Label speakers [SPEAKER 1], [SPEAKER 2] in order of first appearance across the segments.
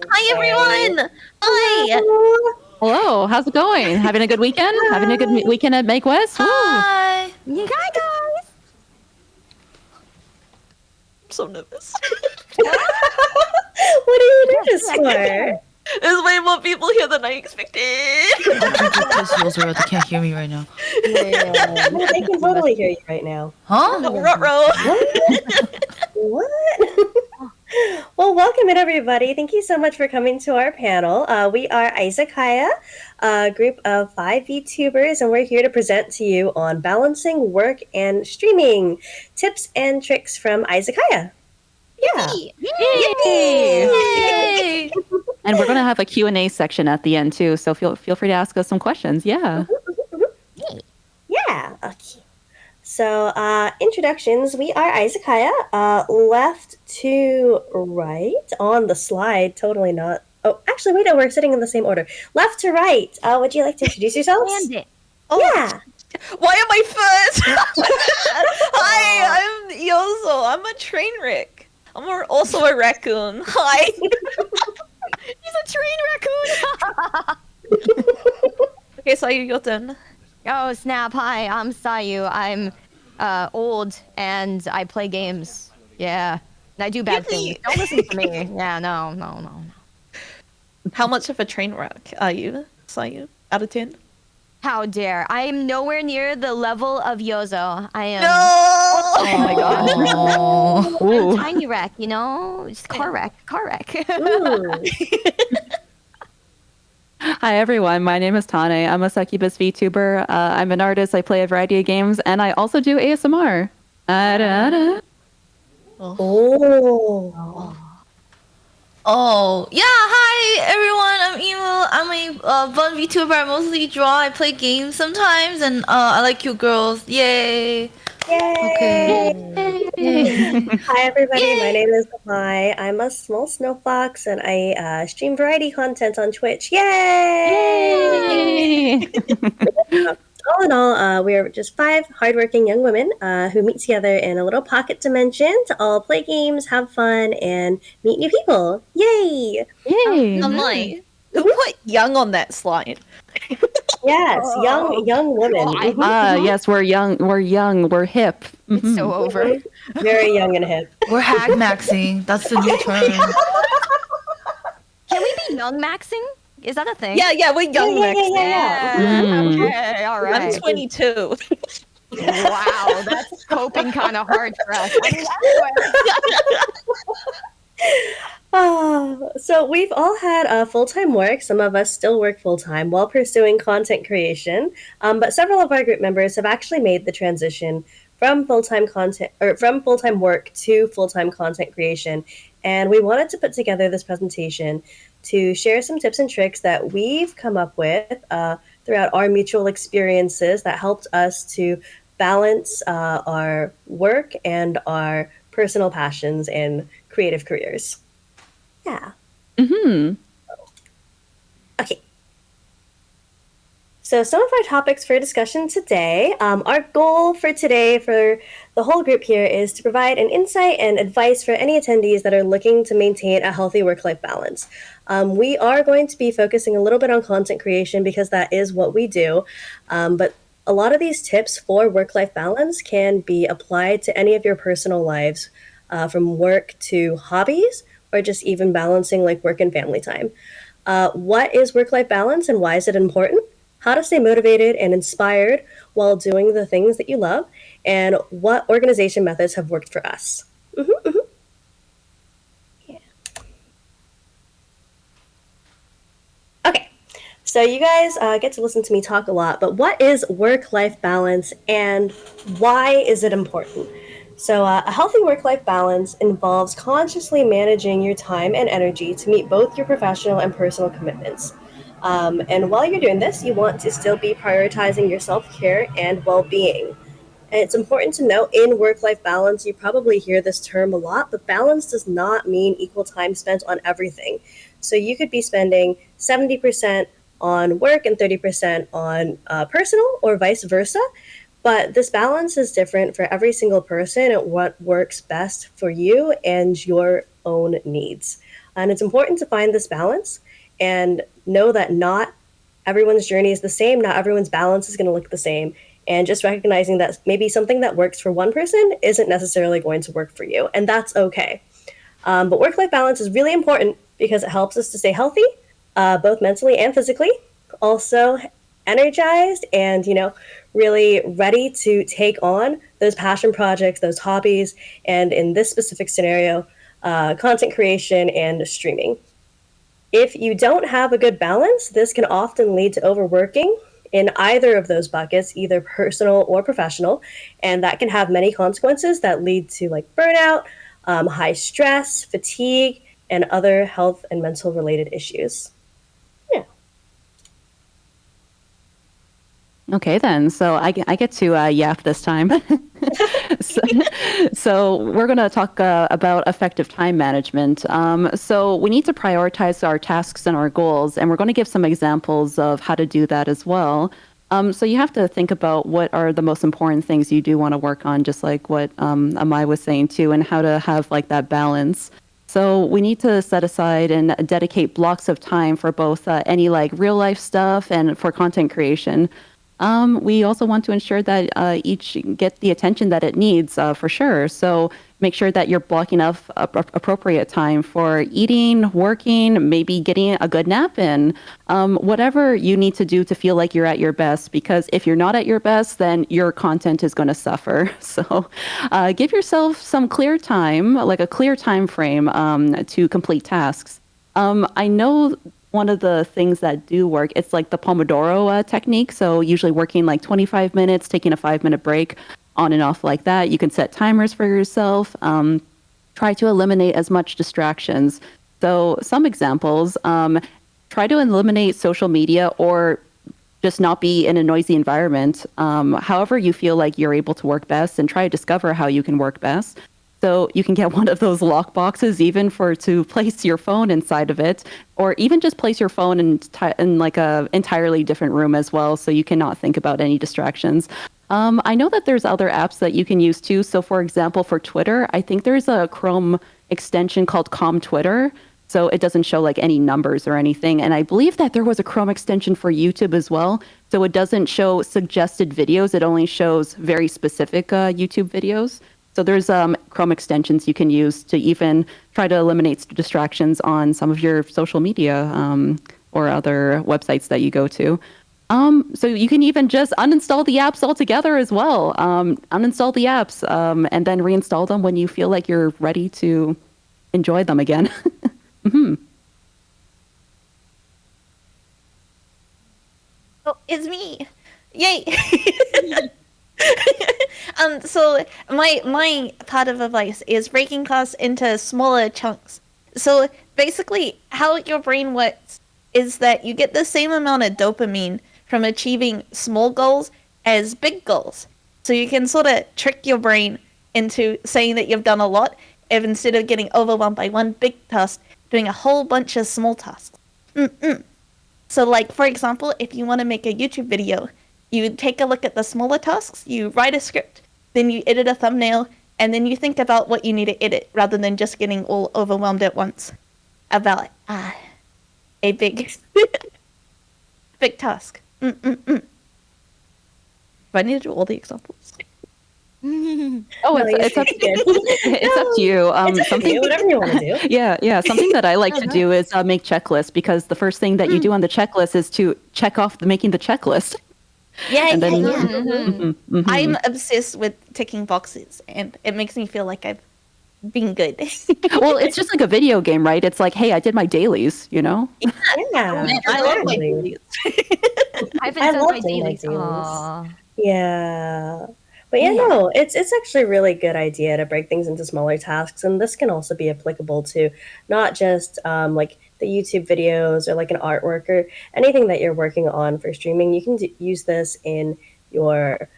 [SPEAKER 1] Hi, everyone. Hi.
[SPEAKER 2] Hello, how's it going? Having a good weekend? Having a good weekend at MAGWest?
[SPEAKER 1] Hi.
[SPEAKER 3] Hi, guys.
[SPEAKER 1] I'm so nervous.
[SPEAKER 4] What are you nervous for?
[SPEAKER 1] There's way more people here than I expected.
[SPEAKER 5] They can't hear me right now.
[SPEAKER 4] Yeah. No, they can totally hear you right now.
[SPEAKER 5] Huh?
[SPEAKER 1] Ruh-roh.
[SPEAKER 4] What? Well, welcome in, everybody. Thank you so much for coming to our panel. We are Aizakaya, a group of 5 VTubers, and we're here to present to you on balancing work and streaming, tips and tricks from Aizakaya. Yeah.
[SPEAKER 1] Yay!
[SPEAKER 2] And we're going to have a Q&A section at the end too, so feel free to ask us some questions. Yeah.
[SPEAKER 4] Yeah. Okay. So, introductions. We are Aizakaya, left to right on the slide. Totally not. Oh, actually, wait, no, we're sitting in the same order. Left to right. Would you like to introduce yourselves?
[SPEAKER 3] Land it.
[SPEAKER 4] Yeah.
[SPEAKER 1] Why am I first? Hi, I'm Yozo. I'm a train wreck. I'm also a raccoon. Hi.
[SPEAKER 3] He's a train raccoon.
[SPEAKER 1] Okay, so your turn.
[SPEAKER 3] Oh, snap. Hi, I'm Sayu. I'm old and I play games. Yeah. And I do bad things. Don't listen to me. Yeah, no.
[SPEAKER 1] How much of a train wreck are you, Sayu? Out of 10?
[SPEAKER 3] How dare. I am nowhere near the level of Yozo. I am
[SPEAKER 1] No!
[SPEAKER 2] Oh my gosh.
[SPEAKER 3] I'm
[SPEAKER 2] Ooh.
[SPEAKER 3] a tiny wreck, you know? Just car wreck.
[SPEAKER 4] Ooh.
[SPEAKER 2] Hi everyone, my name is Tane. I'm a succubus VTuber. I'm an artist. I play a variety of games, and I also do ASMR.
[SPEAKER 4] Oh.
[SPEAKER 6] Oh, yeah, hi everyone, I'm Emo. I'm a fun VTuber. I mostly draw, I play games sometimes, and I like cute girls. Yay!
[SPEAKER 4] Yay!
[SPEAKER 6] Okay.
[SPEAKER 4] Hi, everybody.
[SPEAKER 6] Yay!
[SPEAKER 4] My name is Mai. I'm a small snow fox, and I stream variety content on Twitch. Yay!
[SPEAKER 2] Yay!
[SPEAKER 4] All in all, we are just 5 hardworking young women who meet together in a little pocket dimension to all play games, have fun, and meet new people. Yay!
[SPEAKER 2] Yay!
[SPEAKER 1] I'm like, who put young on that slide?
[SPEAKER 4] Yes, young women. Mhm.
[SPEAKER 2] Yes, we're young. We're hip.
[SPEAKER 3] It's so over.
[SPEAKER 4] Very young and hip.
[SPEAKER 5] We're hag maxing. That's the new term.
[SPEAKER 3] Can we be young maxing? Is that a thing?
[SPEAKER 1] Yeah, we're young
[SPEAKER 4] Yeah.
[SPEAKER 3] Okay, all right.
[SPEAKER 1] I'm 22.
[SPEAKER 3] Wow, that's coping kind of hard for us. I mean,
[SPEAKER 4] So we've all had full-time work. Some of us still work full-time while pursuing content creation. But several of our group members have actually made the transition from full-time work to full-time content creation. And we wanted to put together this presentation to share some tips and tricks that we've come up with throughout our mutual experiences that helped us to balance our work and our personal passions and creative careers. Yeah. Okay. So some of our topics for discussion today, our goal for today for the whole group here is to provide an insight and advice for any attendees that are looking to maintain a healthy work-life balance. We are going to be focusing a little bit on content creation because that is what we do, but a lot of these tips for work-life balance can be applied to any of your personal lives, from work to hobbies, or just even balancing like work and family time. What is work-life balance and why is it important? How to stay motivated and inspired while doing the things that you love, and what organization methods have worked for us. Yeah. Okay, so you guys get to listen to me talk a lot, but what is work-life balance and why is it important? So a healthy work-life balance involves consciously managing your time and energy to meet both your professional and personal commitments. And while you're doing this, you want to still be prioritizing your self-care and well-being. And it's important to note in work-life balance, you probably hear this term a lot, but balance does not mean equal time spent on everything. So you could be spending 70% on work and 30% on personal, or vice versa. But this balance is different for every single person and what works best for you and your own needs. And it's important to find this balance and know that not everyone's journey is the same, not everyone's balance is going to look the same. And just recognizing that maybe something that works for one person isn't necessarily going to work for you, and that's okay. But work-life balance is really important because it helps us to stay healthy, both mentally and physically. Also energized and, really ready to take on those passion projects, those hobbies, and in this specific scenario, content creation and streaming. If you don't have a good balance, this can often lead to overworking in either of those buckets, either personal or professional, and that can have many consequences that lead to like burnout, high stress, fatigue, and other health and mental related issues. Yeah.
[SPEAKER 2] Okay, then. So I get to yap this time. so we're going to talk about effective time management. So we need to prioritize our tasks and our goals, and we're going to give some examples of how to do that as well. So you have to think about what are the most important things you do want to work on, just like what Amai was saying too, and how to have like that balance. So we need to set aside and dedicate blocks of time for both any like real life stuff and for content creation. We also want to ensure that each get the attention that it needs for sure. So make sure that you're blocking off appropriate time for eating, working, maybe getting a good nap in, whatever you need to do to feel like you're at your best. Because if you're not at your best, then your content is going to suffer. So give yourself some clear time, like a clear time frame to complete tasks. I know one of the things that do work, it's like the Pomodoro technique. So usually working like 25 minutes, taking a 5-minute break, on and off like that. You can set timers for yourself. Try to eliminate as much distractions. So some examples, try to eliminate social media or just not be in a noisy environment. However you feel like you're able to work best, and try to discover how you can work best. So you can get one of those lock boxes even to place your phone inside of it, or even just place your phone in like a entirely different room as well, so you cannot think about any distractions. I know that there's other apps that you can use too. So for example, for Twitter, I think there's a Chrome extension called Calm Twitter. So it doesn't show like any numbers or anything. And I believe that there was a Chrome extension for YouTube as well. So it doesn't show suggested videos. It only shows very specific YouTube videos. So there's Chrome extensions you can use to even try to eliminate distractions on some of your social media or other websites that you go to. So you can even just uninstall the apps altogether as well. Uninstall the apps and then reinstall them when you feel like you're ready to enjoy them again. Mm-hmm.
[SPEAKER 1] Oh, it's me! Yay! So my part of advice is breaking tasks into smaller chunks. So basically, how your brain works is that you get the same amount of dopamine from achieving small goals as big goals. So you can sort of trick your brain into saying that you've done a lot, if instead of getting overwhelmed by one big task, doing a whole bunch of small tasks. So like, for example, if you want to make a YouTube video, you take a look at the smaller tasks, you write a script, then you edit a thumbnail, and then you think about what you need to edit rather than just getting all overwhelmed at once about a big big task. Do I need to do all the examples?
[SPEAKER 2] Oh,
[SPEAKER 4] No,
[SPEAKER 2] it's up to you. It's up to you.
[SPEAKER 4] Something, whatever you want to do.
[SPEAKER 2] Yeah. Something that I like to do is make checklists, because the first thing that you do on the checklist is to check off making the checklist. And then,
[SPEAKER 1] I'm obsessed with ticking boxes, and it makes me feel like I've been good.
[SPEAKER 2] Well, it's just like a video game, right? It's like, hey, I did my dailies, you know?
[SPEAKER 4] Yeah,
[SPEAKER 1] I love my
[SPEAKER 4] exactly.
[SPEAKER 1] dailies.
[SPEAKER 3] I've
[SPEAKER 4] I
[SPEAKER 3] been done
[SPEAKER 4] love
[SPEAKER 3] my
[SPEAKER 4] doing my
[SPEAKER 3] dailies.
[SPEAKER 4] dailies.
[SPEAKER 3] Aw.
[SPEAKER 4] Yeah. But yeah, no, it's actually a really good idea to break things into smaller tasks, and this can also be applicable to not just like the YouTube videos or like an artwork or anything that you're working on for streaming. You can use this in your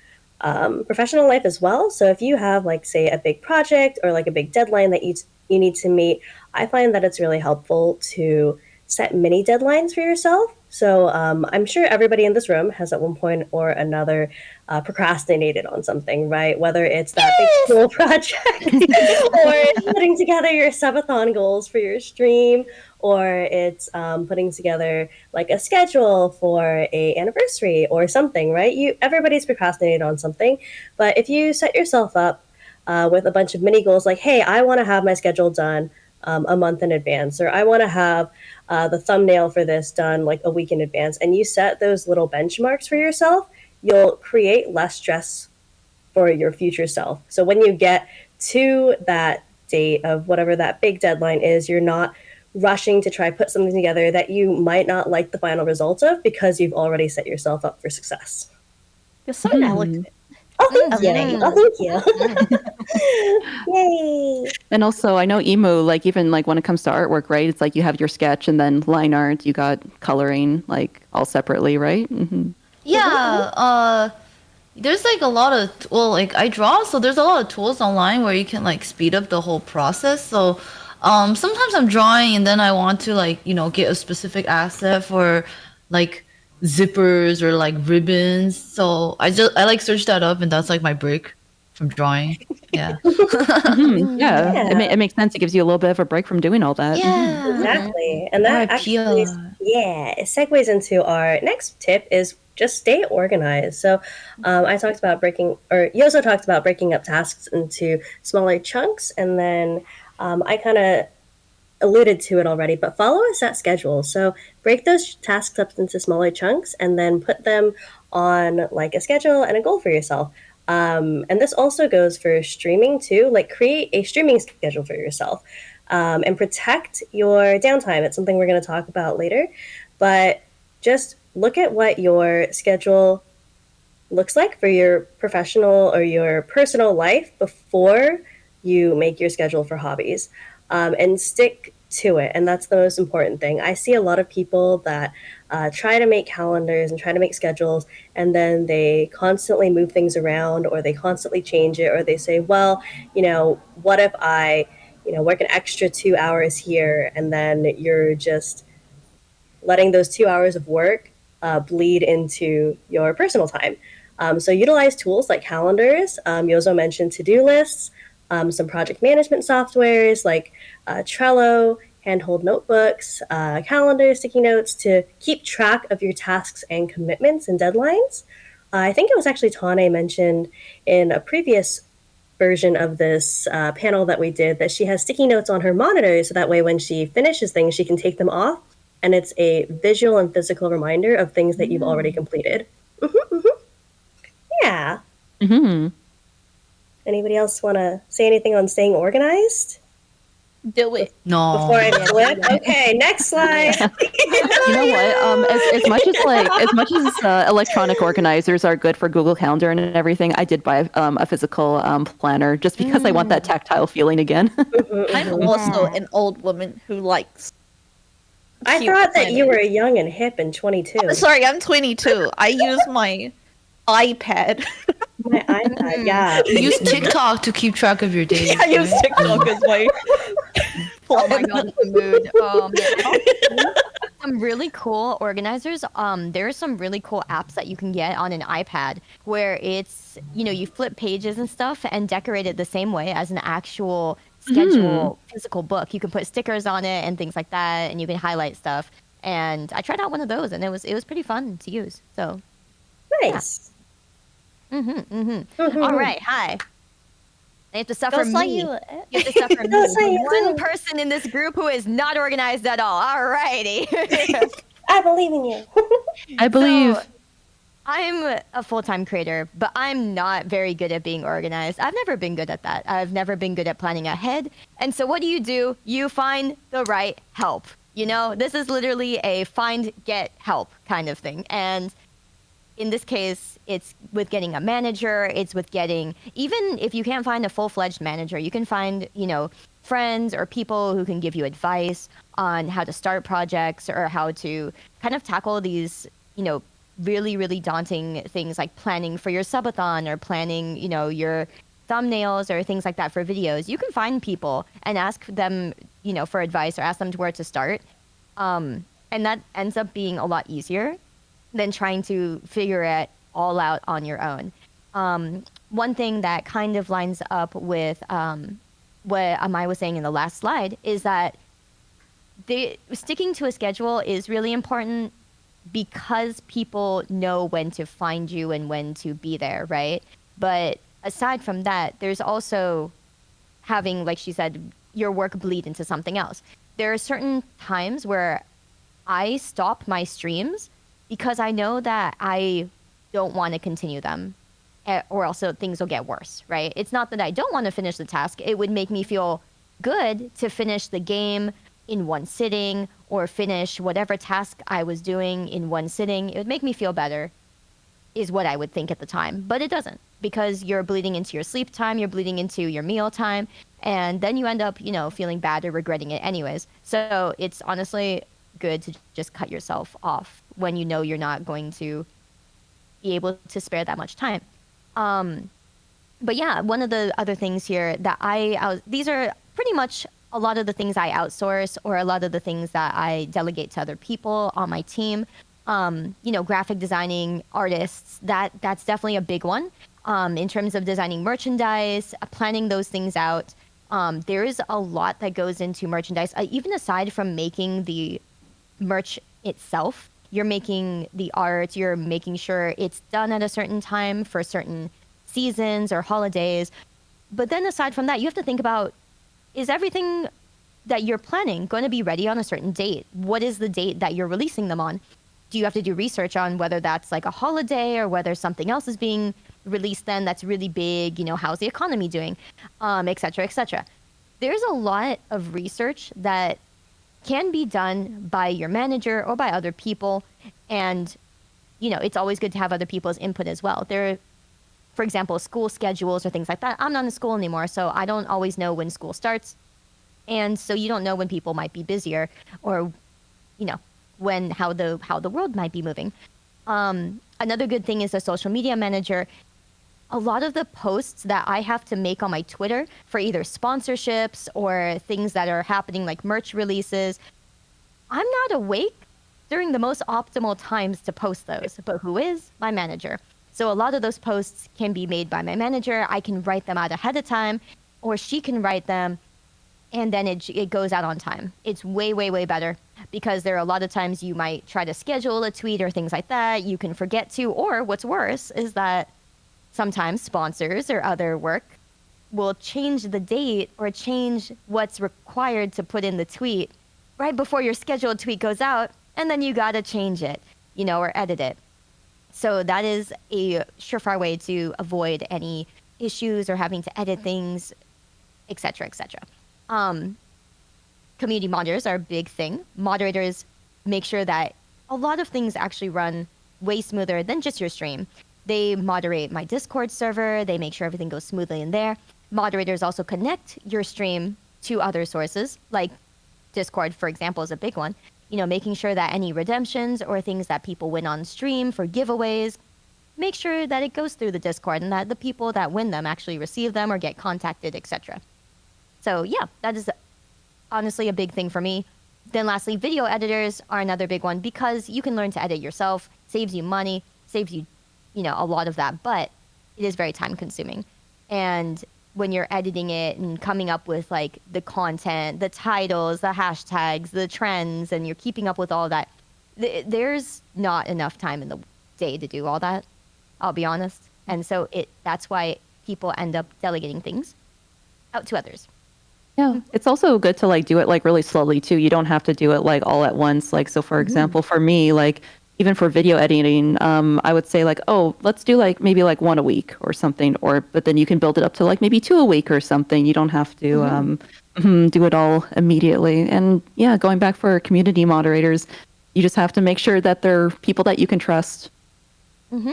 [SPEAKER 4] professional life as well. So if you have like say a big project or like a big deadline that you need to meet, I find that it's really helpful to set mini deadlines for yourself. So I'm sure everybody in this room has at one point or another procrastinated on something, right? Whether it's that big school project or putting together your subathon goals for your stream, or it's putting together like a schedule for a anniversary or something, right? Everybody's procrastinated on something, but if you set yourself up with a bunch of mini goals like, hey, I want to have my schedule done a month in advance, or I want to have the thumbnail for this done like a week in advance, and you set those little benchmarks for yourself, you'll create less stress for your future self. So when you get to that date of whatever that big deadline is, you're not rushing to try put something together that you might not like the final result of because you've already set yourself up for success.
[SPEAKER 1] You're so eloquent.
[SPEAKER 4] Oh, thank you. Oh, thank you. Yay.
[SPEAKER 2] And also, I know emo, like even like when it comes to artwork, right? It's like you have your sketch and then line art, you got coloring, like all separately, right?
[SPEAKER 6] Yeah, there's like a lot of like I draw, so there's a lot of tools online where you can like speed up the whole process. So sometimes I'm drawing and then I want to like get a specific asset for like zippers or like ribbons. So I like search that up and that's like my break from drawing. Yeah.
[SPEAKER 2] Yeah, it makes sense. It gives you a little bit of a break from doing all that.
[SPEAKER 6] Yeah.
[SPEAKER 4] Exactly. And that actually, it segues into our next tip is just stay organized. So I talked about Yozo talked about breaking up tasks into smaller chunks, and then I kind of alluded to it already, but follow a set schedule. So break those tasks up into smaller chunks and then put them on like a schedule and a goal for yourself. And this also goes for streaming too. Like create a streaming schedule for yourself and protect your downtime. It's something we're going to talk about later, but just look at what your schedule looks like for your professional or your personal life before you make your schedule for hobbies, and stick to it. And that's the most important thing. I see a lot of people that try to make calendars and try to make schedules, and then they constantly move things around, or they constantly change it, or they say, well, what if I, work an extra 2 hours here, and then you're just letting those 2 hours of work bleed into your personal time. So utilize tools like calendars. Yozo mentioned to-do lists, some project management softwares like Trello, handhold notebooks, calendars, sticky notes to keep track of your tasks and commitments and deadlines. I think it was actually Tane mentioned in a previous version of this panel that we did that she has sticky notes on her monitor, so that way when she finishes things, she can take them off, and it's a visual and physical reminder of things that you've already completed. Yeah. Anybody else want to say anything on staying organized?
[SPEAKER 1] Do it.
[SPEAKER 6] No.
[SPEAKER 4] Before I flip? Okay, next slide.
[SPEAKER 2] You know what? As much as electronic organizers are good for Google Calendar and everything, I did buy a physical planner just because I want that tactile feeling again.
[SPEAKER 1] I'm also an old woman who likes.
[SPEAKER 4] I thought that you were young and hip and 22.
[SPEAKER 1] Oh, sorry, I'm 22. I use my iPad.
[SPEAKER 4] My iPad, yeah.
[SPEAKER 6] Use TikTok to keep track of your days.
[SPEAKER 1] Yeah, I use TikTok as my.
[SPEAKER 3] Oh my god, it's the mood. Some really cool organizers. There are some really cool apps that you can get on an iPad where it's, you flip pages and stuff and decorate it the same way as an actual schedule physical book. You can put stickers on it and things like that, and you can highlight stuff. And I tried out one of those, and it was pretty fun to use. So
[SPEAKER 4] nice.
[SPEAKER 3] All right, hi. You have to suffer
[SPEAKER 1] Don't say
[SPEAKER 3] me.
[SPEAKER 1] you-
[SPEAKER 3] You have to suffer
[SPEAKER 4] Don't say
[SPEAKER 3] me.
[SPEAKER 4] you
[SPEAKER 3] One
[SPEAKER 4] do.
[SPEAKER 3] person in this group who is not organized at all. All righty.
[SPEAKER 4] I believe in you.
[SPEAKER 2] I believe.
[SPEAKER 3] So, I'm a full-time creator, but I'm not very good at being organized. I've never been good at that. I've never been good at planning ahead. And so what do? You find the right help. This is literally a find, get help kind of thing. And in this case, it's with getting a manager. It's with getting, even if you can't find a full-fledged manager, you can find, friends or people who can give you advice on how to start projects or how to kind of tackle these, really, really daunting things like planning for your subathon or planning, your thumbnails or things like that for videos. You can find people and ask them, for advice or ask them to where to start. And that ends up being a lot easier than trying to figure it all out on your own. One thing that kind of lines up with what Amai was saying in the last slide is that sticking to a schedule is really important because people know when to find you and when to be there, right? But aside from that, there's also having, like she said, your work bleed into something else. There are certain times where I stop my streams because I know that I don't want to continue them, or else things will get worse, right? It's not that I don't want to finish the task. It would make me feel good to finish the game in one sitting or finish whatever task I was doing in one sitting. It would make me feel better, is what I would think at the time. But it doesn't, because you're bleeding into your sleep time, you're bleeding into your meal time, and then you end up, feeling bad or regretting it anyways. So it's honestly good to just cut yourself off when you know you're not going to be able to spare that much time. But yeah, one of the other things here that these are pretty much a lot of the things I outsource, or a lot of the things that I delegate to other people on my team. Graphic designing, artists, that's definitely a big one. In terms of designing merchandise, planning those things out. There is a lot that goes into merchandise, even aside from making the merch itself. You're making the art, you're making sure it's done at a certain time for certain seasons or holidays. But then aside from that, you have to think about, is everything that you're planning going to be ready on a certain date? What is the date that you're releasing them on? Do you have to do research on whether that's like a holiday or whether something else is being released then that's really big? How's the economy doing? Et cetera, et cetera. There's a lot of research that can be done by your manager or by other people. And, it's always good to have other people's input as well. For example, school schedules or things like that. I'm not in school anymore, so I don't always know when school starts. And so you don't know when people might be busier, or, how the world might be moving. Another good thing is a social media manager. A lot of the posts that I have to make on my Twitter for either sponsorships or things that are happening like merch releases, I'm not awake during the most optimal times to post those. But who is? My manager. So a lot of those posts can be made by my manager. I can write them out ahead of time, or she can write them, and then it goes out on time. It's way, way, way better, because there are a lot of times you might try to schedule a tweet or things like that. You can forget to, or what's worse is that sometimes sponsors or other work will change the date or change what's required to put in the tweet right before your scheduled tweet goes out, and then you gotta change it, or edit it. So that is a surefire way to avoid any issues or having to edit things, etc., etc. Community moderators are a big thing. Moderators make sure that a lot of things actually run way smoother than just your stream. They moderate my Discord server. They make sure everything goes smoothly in there. Moderators also connect your stream to other sources, like Discord, for example, is a big one. Making sure that any redemptions or things that people win on stream for giveaways, make sure that it goes through the Discord and that the people that win them actually receive them or get contacted, etc. So yeah, that is honestly a big thing for me. Then lastly, video editors are another big one, because you can learn to edit yourself, saves you money, saves you, a lot of that, but it is very time consuming. And when you're editing it and coming up with like the content, the titles, the hashtags, the trends, and you're keeping up with all that, there's not enough time in the day to do all that, I'll be honest. And so that's why people end up delegating things out to others.
[SPEAKER 2] Yeah, it's also good to do it really slowly too. You don't have to do it all at once. So for example, for me, even for video editing, I would say oh, let's do maybe one a week or something, but then you can build it up to maybe 2 a week or something. You don't have to do it all immediately. And yeah, going back for community moderators, you just have to make sure that they're people that you can trust.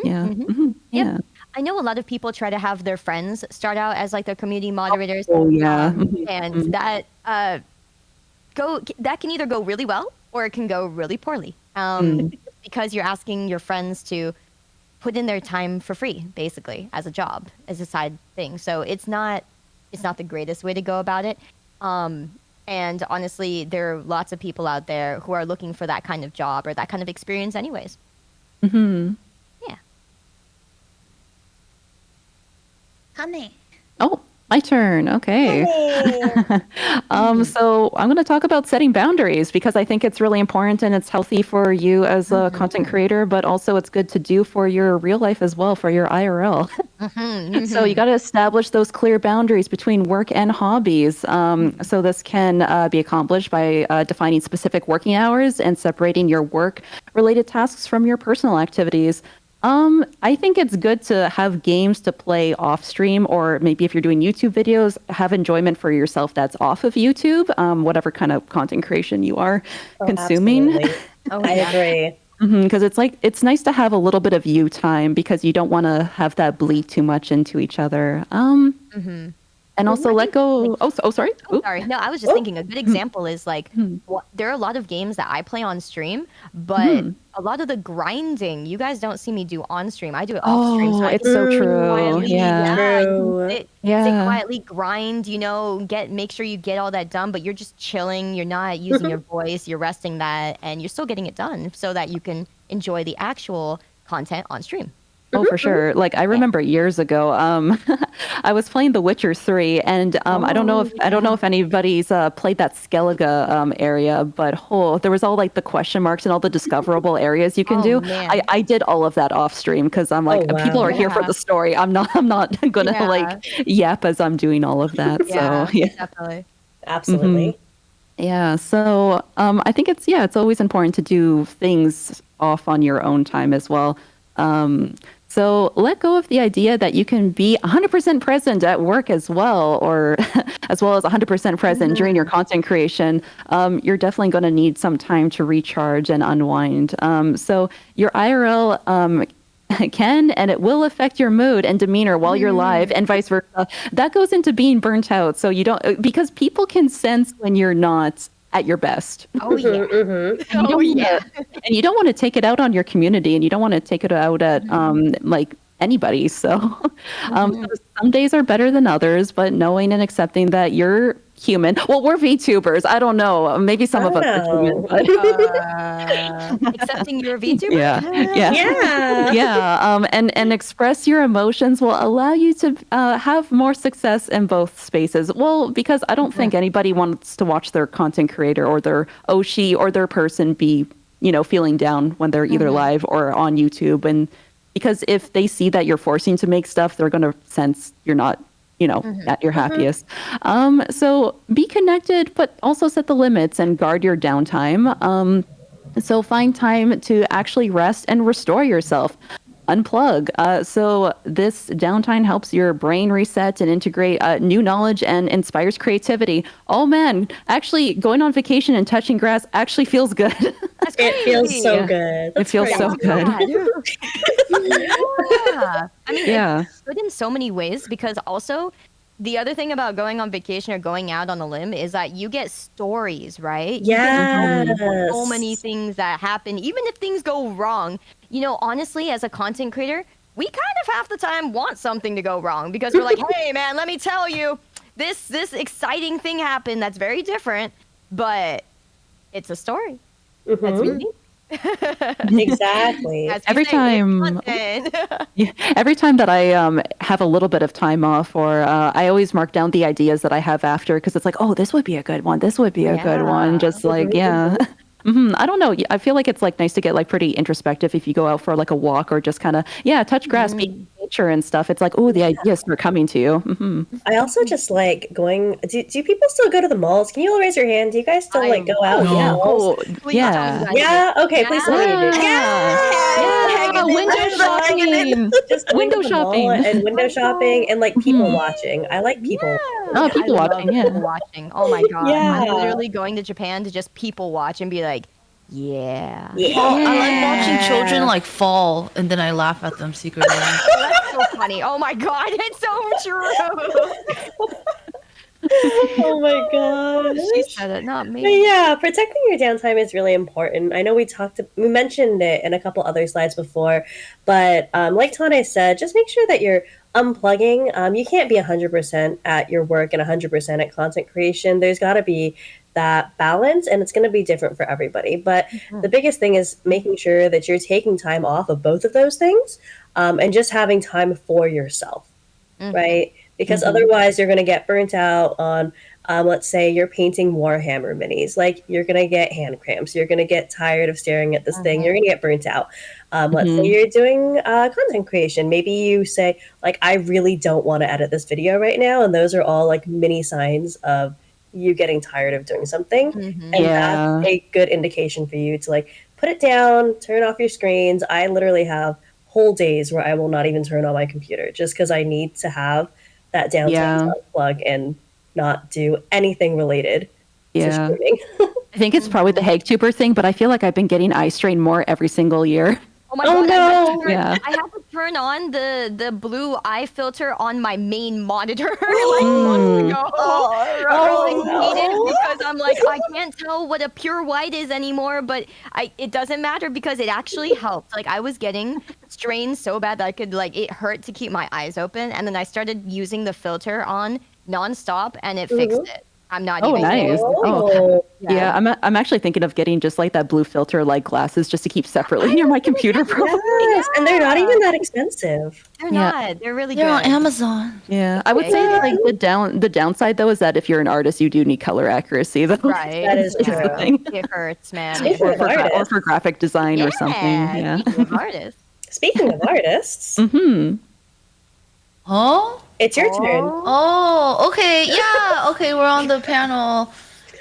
[SPEAKER 2] Yeah.
[SPEAKER 3] I know a lot of people try to have their friends start out as their community moderators.
[SPEAKER 2] Oh yeah.
[SPEAKER 3] And that can either go really well or it can go really poorly. Because you're asking your friends to put in their time for free, basically, as a job, as a side thing. So it's not the greatest way to go about it. And And honestly, there are lots of people out there who are looking for that kind of job or that kind of experience anyways.
[SPEAKER 2] Hmm.
[SPEAKER 3] Yeah.
[SPEAKER 1] Honey.
[SPEAKER 2] Oh, my turn. Okay. So I'm going to talk about setting boundaries because I think it's really important and it's healthy for you as a content creator, but also it's good to do for your real life as well, for your IRL. So you got to establish those clear boundaries between work and hobbies. So this can be accomplished by defining specific working hours and separating your work-related tasks from your personal activities. I think it's good to have games to play off stream, or maybe if you're doing YouTube videos, have enjoyment for yourself that's off of YouTube, whatever kind of content creation you are consuming.
[SPEAKER 4] Absolutely. I agree.
[SPEAKER 2] Because it's like, it's nice to have a little bit of you time because you don't want to have that bleed too much into each other. And also let go. Sorry. Oop.
[SPEAKER 3] Sorry. No, I was just thinking a good example is like there are a lot of games that I play on stream, but a lot of the grinding you guys don't see me do on stream. I do it off stream.
[SPEAKER 2] Oh,
[SPEAKER 3] I
[SPEAKER 2] it's
[SPEAKER 3] can
[SPEAKER 2] so true.
[SPEAKER 3] quietly,
[SPEAKER 2] Yeah.
[SPEAKER 4] True.
[SPEAKER 3] sit
[SPEAKER 2] Yeah.
[SPEAKER 3] quietly, grind. Make sure you get all that done, but you're just chilling. You're not using your voice. You're resting that, and you're still getting it done so that you can enjoy the actual content on stream.
[SPEAKER 2] Oh, for sure. Like I remember years ago, I was playing The Witcher 3, and I don't know if anybody's played that Skellige area, but there was all like the question marks and all the discoverable areas you can do.
[SPEAKER 3] Man.
[SPEAKER 2] I did all of that off stream because I'm like,
[SPEAKER 4] wow.
[SPEAKER 2] people are here for the story. I'm not gonna like yap as I'm doing all of that. So yeah.
[SPEAKER 3] Definitely.
[SPEAKER 4] Absolutely.
[SPEAKER 2] Yeah, so I think it's always important to do things off on your own time as well. So let go of the idea that you can be 100% present at work as well, or as well as 100% present during your content creation. You're definitely going to need some time to recharge and unwind. So your IRL can and it will affect your mood and demeanor while you're live, and vice versa. That goes into being burnt out. So you don't, because people can sense when you're not at your best.
[SPEAKER 3] Oh yeah.
[SPEAKER 2] And you don't want to take it out on your community, and you don't want to take it out at like anybody. So some days are better than others, but knowing and accepting that you're human. Well, we're VTubers. I don't know. Maybe some of us are human. But
[SPEAKER 3] Accepting you're a VTuber?
[SPEAKER 2] Yeah. And express your emotions will allow you to have more success in both spaces. Well, because I don't think anybody wants to watch their content creator or their Oshi or their person be, feeling down when they're either live or on YouTube. And because if they see that you're forcing to make stuff, they're going to sense you're not at your happiest. So be connected, but also set the limits and guard your downtime. So find time to actually rest and restore yourself. Unplug. So this downtime helps your brain reset and integrate new knowledge and inspires creativity. Oh man, actually going on vacation and touching grass actually feels good.
[SPEAKER 4] It feels so good.
[SPEAKER 2] It feels so good.
[SPEAKER 3] Yeah. I mean,
[SPEAKER 2] Yeah.
[SPEAKER 3] it's good in so many ways because also the other thing about going on vacation or going out on a limb is that you get stories, right?
[SPEAKER 4] Yes.
[SPEAKER 3] You get so many things that happen, even if things go wrong. Honestly, as a content creator, we kind of half the time want something to go wrong because we're like, hey man, let me tell you, this exciting thing happened that's very different, but it's a story. That's me.
[SPEAKER 4] Exactly.
[SPEAKER 2] Every time that I have a little bit of time off, or I always mark down the ideas that I have after, because it's like, oh, this would be a good one. This would be a good one. Just like, yeah. I don't know. I feel like it's like nice to get like pretty introspective if you go out for like a walk or just kind of, touch grass, be in nature and stuff. It's like, oh, the ideas are coming to you.
[SPEAKER 4] I also just like going. Do people still go to the malls? Can you all raise your hand? Do you guys still like go out?
[SPEAKER 5] No.
[SPEAKER 4] Yeah.
[SPEAKER 2] Oh,
[SPEAKER 3] Please
[SPEAKER 2] yeah.
[SPEAKER 3] tell me guys
[SPEAKER 4] Yeah. Okay. Please tell me you do.
[SPEAKER 2] Yeah. Window shopping.
[SPEAKER 4] Just going
[SPEAKER 2] Window
[SPEAKER 4] to the mall
[SPEAKER 2] shopping.
[SPEAKER 4] and window shopping and like people watching. I like people.
[SPEAKER 2] Oh, people
[SPEAKER 3] I love
[SPEAKER 2] watching, yeah.
[SPEAKER 3] people watching. Oh my god.
[SPEAKER 4] Yeah.
[SPEAKER 3] I'm literally going to Japan to just people watch and be like, yeah.
[SPEAKER 6] Oh, I like watching children like fall, and then I laugh at them secretly.
[SPEAKER 3] That's so funny. Oh my god, it's so true.
[SPEAKER 4] Oh my gosh.
[SPEAKER 3] She said it, not
[SPEAKER 4] But
[SPEAKER 3] me.
[SPEAKER 4] yeah, protecting your downtime is really important. I know we mentioned it in a couple other slides before, but like Tane said, just make sure that you're unplugging. You can't be 100% at your work and 100% at content creation. There's got to be that balance, and it's going to be different for everybody. But the biggest thing is making sure that you're taking time off of both of those things, and just having time for yourself, right? Because otherwise you're going to get burnt out on, let's say you're painting Warhammer minis. Like, you're going to get hand cramps. You're going to get tired of staring at this thing. You're going to get burnt out. Let's say you're doing content creation. Maybe you say, like, I really don't want to edit this video right now. And those are all like mini signs of you getting tired of doing something. And that's a good indication for you to like put it down, turn off your screens. I literally have whole days where I will not even turn on my computer just because I need to have that downtime to unplug and not do anything related to streaming.
[SPEAKER 2] I think it's probably the HagTuber thing, but I feel like I've been getting eye strain more every single year.
[SPEAKER 3] Oh my god!
[SPEAKER 4] No.
[SPEAKER 3] I have to turn on the blue eye filter on my main monitor like months ago. I hate it because I'm like, I can't tell what a pure white is anymore, but it doesn't matter because it actually helped. Like, I was getting strained so bad that I could, like, it hurt to keep my eyes open, and then I started using the filter on nonstop, and it fixed it. I'm not even
[SPEAKER 2] nice.
[SPEAKER 3] kidding.
[SPEAKER 2] Oh, yeah. I'm actually thinking of getting just like that blue filter like glasses just to keep separately near my computer.
[SPEAKER 4] Yes, and they're not even that expensive.
[SPEAKER 3] They're not. They're really
[SPEAKER 6] They're
[SPEAKER 3] good.
[SPEAKER 6] on Amazon.
[SPEAKER 2] Yeah, I would say like the downside though is that if you're an artist, you do need color accuracy. Though.
[SPEAKER 3] Right.
[SPEAKER 4] That is true.
[SPEAKER 2] the thing.
[SPEAKER 3] It hurts, man.
[SPEAKER 4] Speaking
[SPEAKER 3] It
[SPEAKER 4] of
[SPEAKER 3] hurts.
[SPEAKER 4] artists.
[SPEAKER 2] Or for graphic design or something. Yeah.
[SPEAKER 3] Speaking of artists.
[SPEAKER 4] Speaking of artists,
[SPEAKER 6] Oh?
[SPEAKER 4] it's your turn.
[SPEAKER 6] Oh, okay. Yeah. Okay, we're on the panel.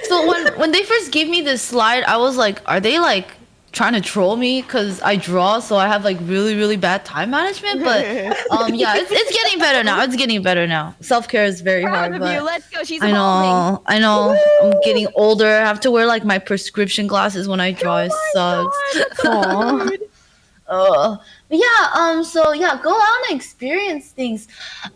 [SPEAKER 6] So when they first gave me this slide, I was like, are they like trying to troll me because I draw, so I have like really, really bad time management? But yeah, it's getting better now. It's getting better now. Self-care is very
[SPEAKER 3] Proud
[SPEAKER 6] hard,
[SPEAKER 3] of
[SPEAKER 6] but
[SPEAKER 3] you. Let's go. She's evolving.
[SPEAKER 6] I know. I'm getting older. I have to wear like my prescription glasses when I draw. It sucks. Aw. But yeah, so yeah, go out and experience things.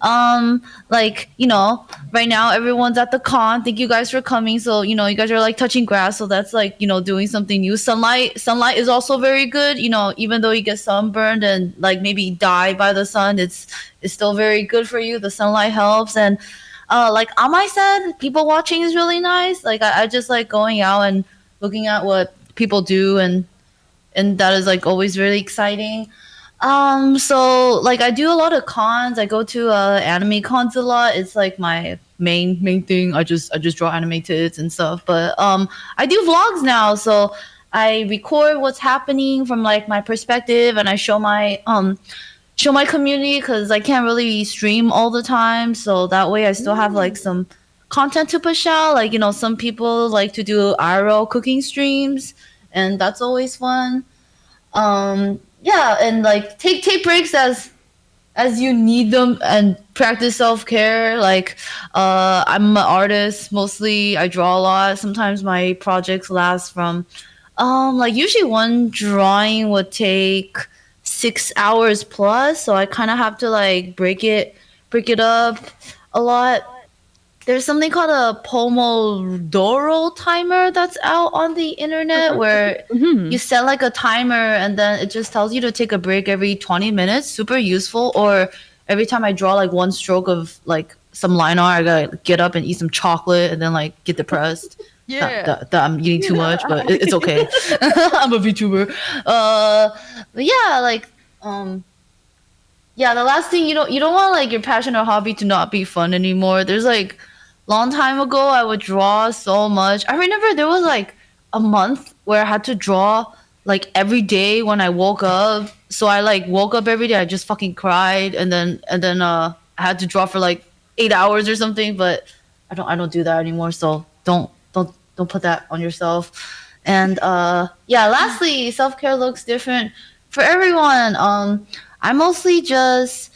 [SPEAKER 6] Like, you know, right now everyone's at the con. Thank you guys for coming. So, you know, you guys are like touching grass, so that's like, you know, doing something new. Sunlight is also very good. You know, even though you get sunburned and like maybe die by the sun, it's still very good for you. The sunlight helps. And like Amai said, people watching is really nice. Like I just like going out and looking at what people do, and that is like always really exciting. So like I do a lot of cons. I go to anime cons a lot. It's like my main thing. I just draw animated and stuff. But I do vlogs now, so I record what's happening from like my perspective, and I show my community because I can't really stream all the time. So that way I still have like some content to push out. Like, you know, some people like to do IRL cooking streams, and that's always fun. Yeah, and like take breaks as you need them, and practice self-care. Like I'm an artist mostly. I draw a lot. Sometimes my projects last from like usually one drawing would take 6 hours plus, so I kind of have to like break it up a lot. There's something called a Pomodoro timer that's out on the internet where you set like a timer and then it just tells you to take a break every 20 minutes. Super useful. Or every time I draw like one stroke of like some line art, I gotta get up and eat some chocolate and then like get depressed. That I'm eating too much, but it's okay. I'm a VTuber. But yeah, like yeah, the last thing, you don't want like your passion or hobby to not be fun anymore. There's like long time ago I would draw so much. I remember there was like a month where I had to draw like every day when I woke up. So I like woke up every day, I just fucking cried, and then I had to draw for like 8 hours or something. But I don't do that anymore. So don't put that on yourself. And yeah, lastly, self-care looks different for everyone. I mostly just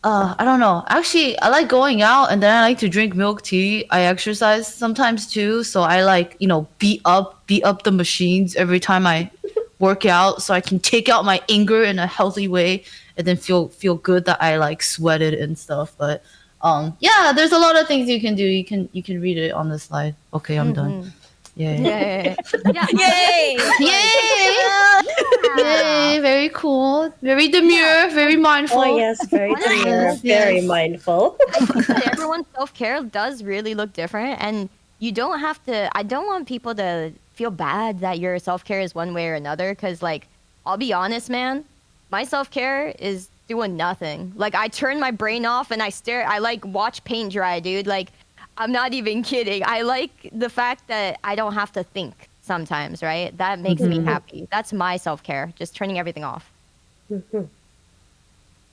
[SPEAKER 6] I don't know. Actually, I like going out, and then I like to drink milk tea. I exercise sometimes too, so I like, you know, beat up the machines every time I work out, so I can take out my anger in a healthy way, and then feel good that I like sweated and stuff. But yeah, there's a lot of things you can do. You can read it on the slide. Okay, I'm done. Yay.
[SPEAKER 3] Yeah.
[SPEAKER 1] Yay!
[SPEAKER 6] Yay! Very cool. Very demure. Very mindful.
[SPEAKER 4] Oh yes, very clear, very mindful.
[SPEAKER 3] I think that everyone's self-care does really look different, and you don't have to. I don't want people to feel bad that your self care is one way or another. Cause like, I'll be honest, man. My self care is doing nothing. Like I turn my brain off and I stare. I like watch paint dry, dude. Like I'm not even kidding. I like the fact that I don't have to think sometimes. Right? That makes me happy. That's my self care. Just turning everything off.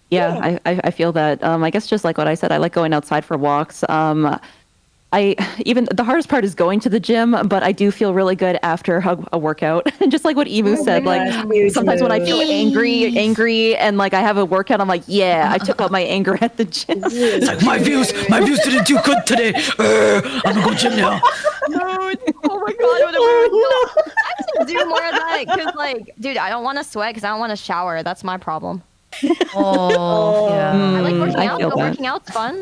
[SPEAKER 2] Yeah, I feel that. I guess just like what I said, I like going outside for walks. I even the hardest part is going to the gym, but I do feel really good after a workout. And just like what Emu said, like
[SPEAKER 4] huge
[SPEAKER 2] sometimes when I feel
[SPEAKER 4] move.
[SPEAKER 2] angry, and like I have a workout, I'm like, yeah, I took out my anger at the gym.
[SPEAKER 7] It's like my views didn't do good today. I'm gonna go gym now.
[SPEAKER 3] Mood. Oh my god, what a mood. No, I have to do more of that because, like, dude, I don't want to sweat because I don't want to shower. That's my problem.
[SPEAKER 6] Oh, yeah.
[SPEAKER 3] I like working
[SPEAKER 2] I
[SPEAKER 3] out,
[SPEAKER 2] feel
[SPEAKER 3] but
[SPEAKER 2] that.
[SPEAKER 3] working out's fun.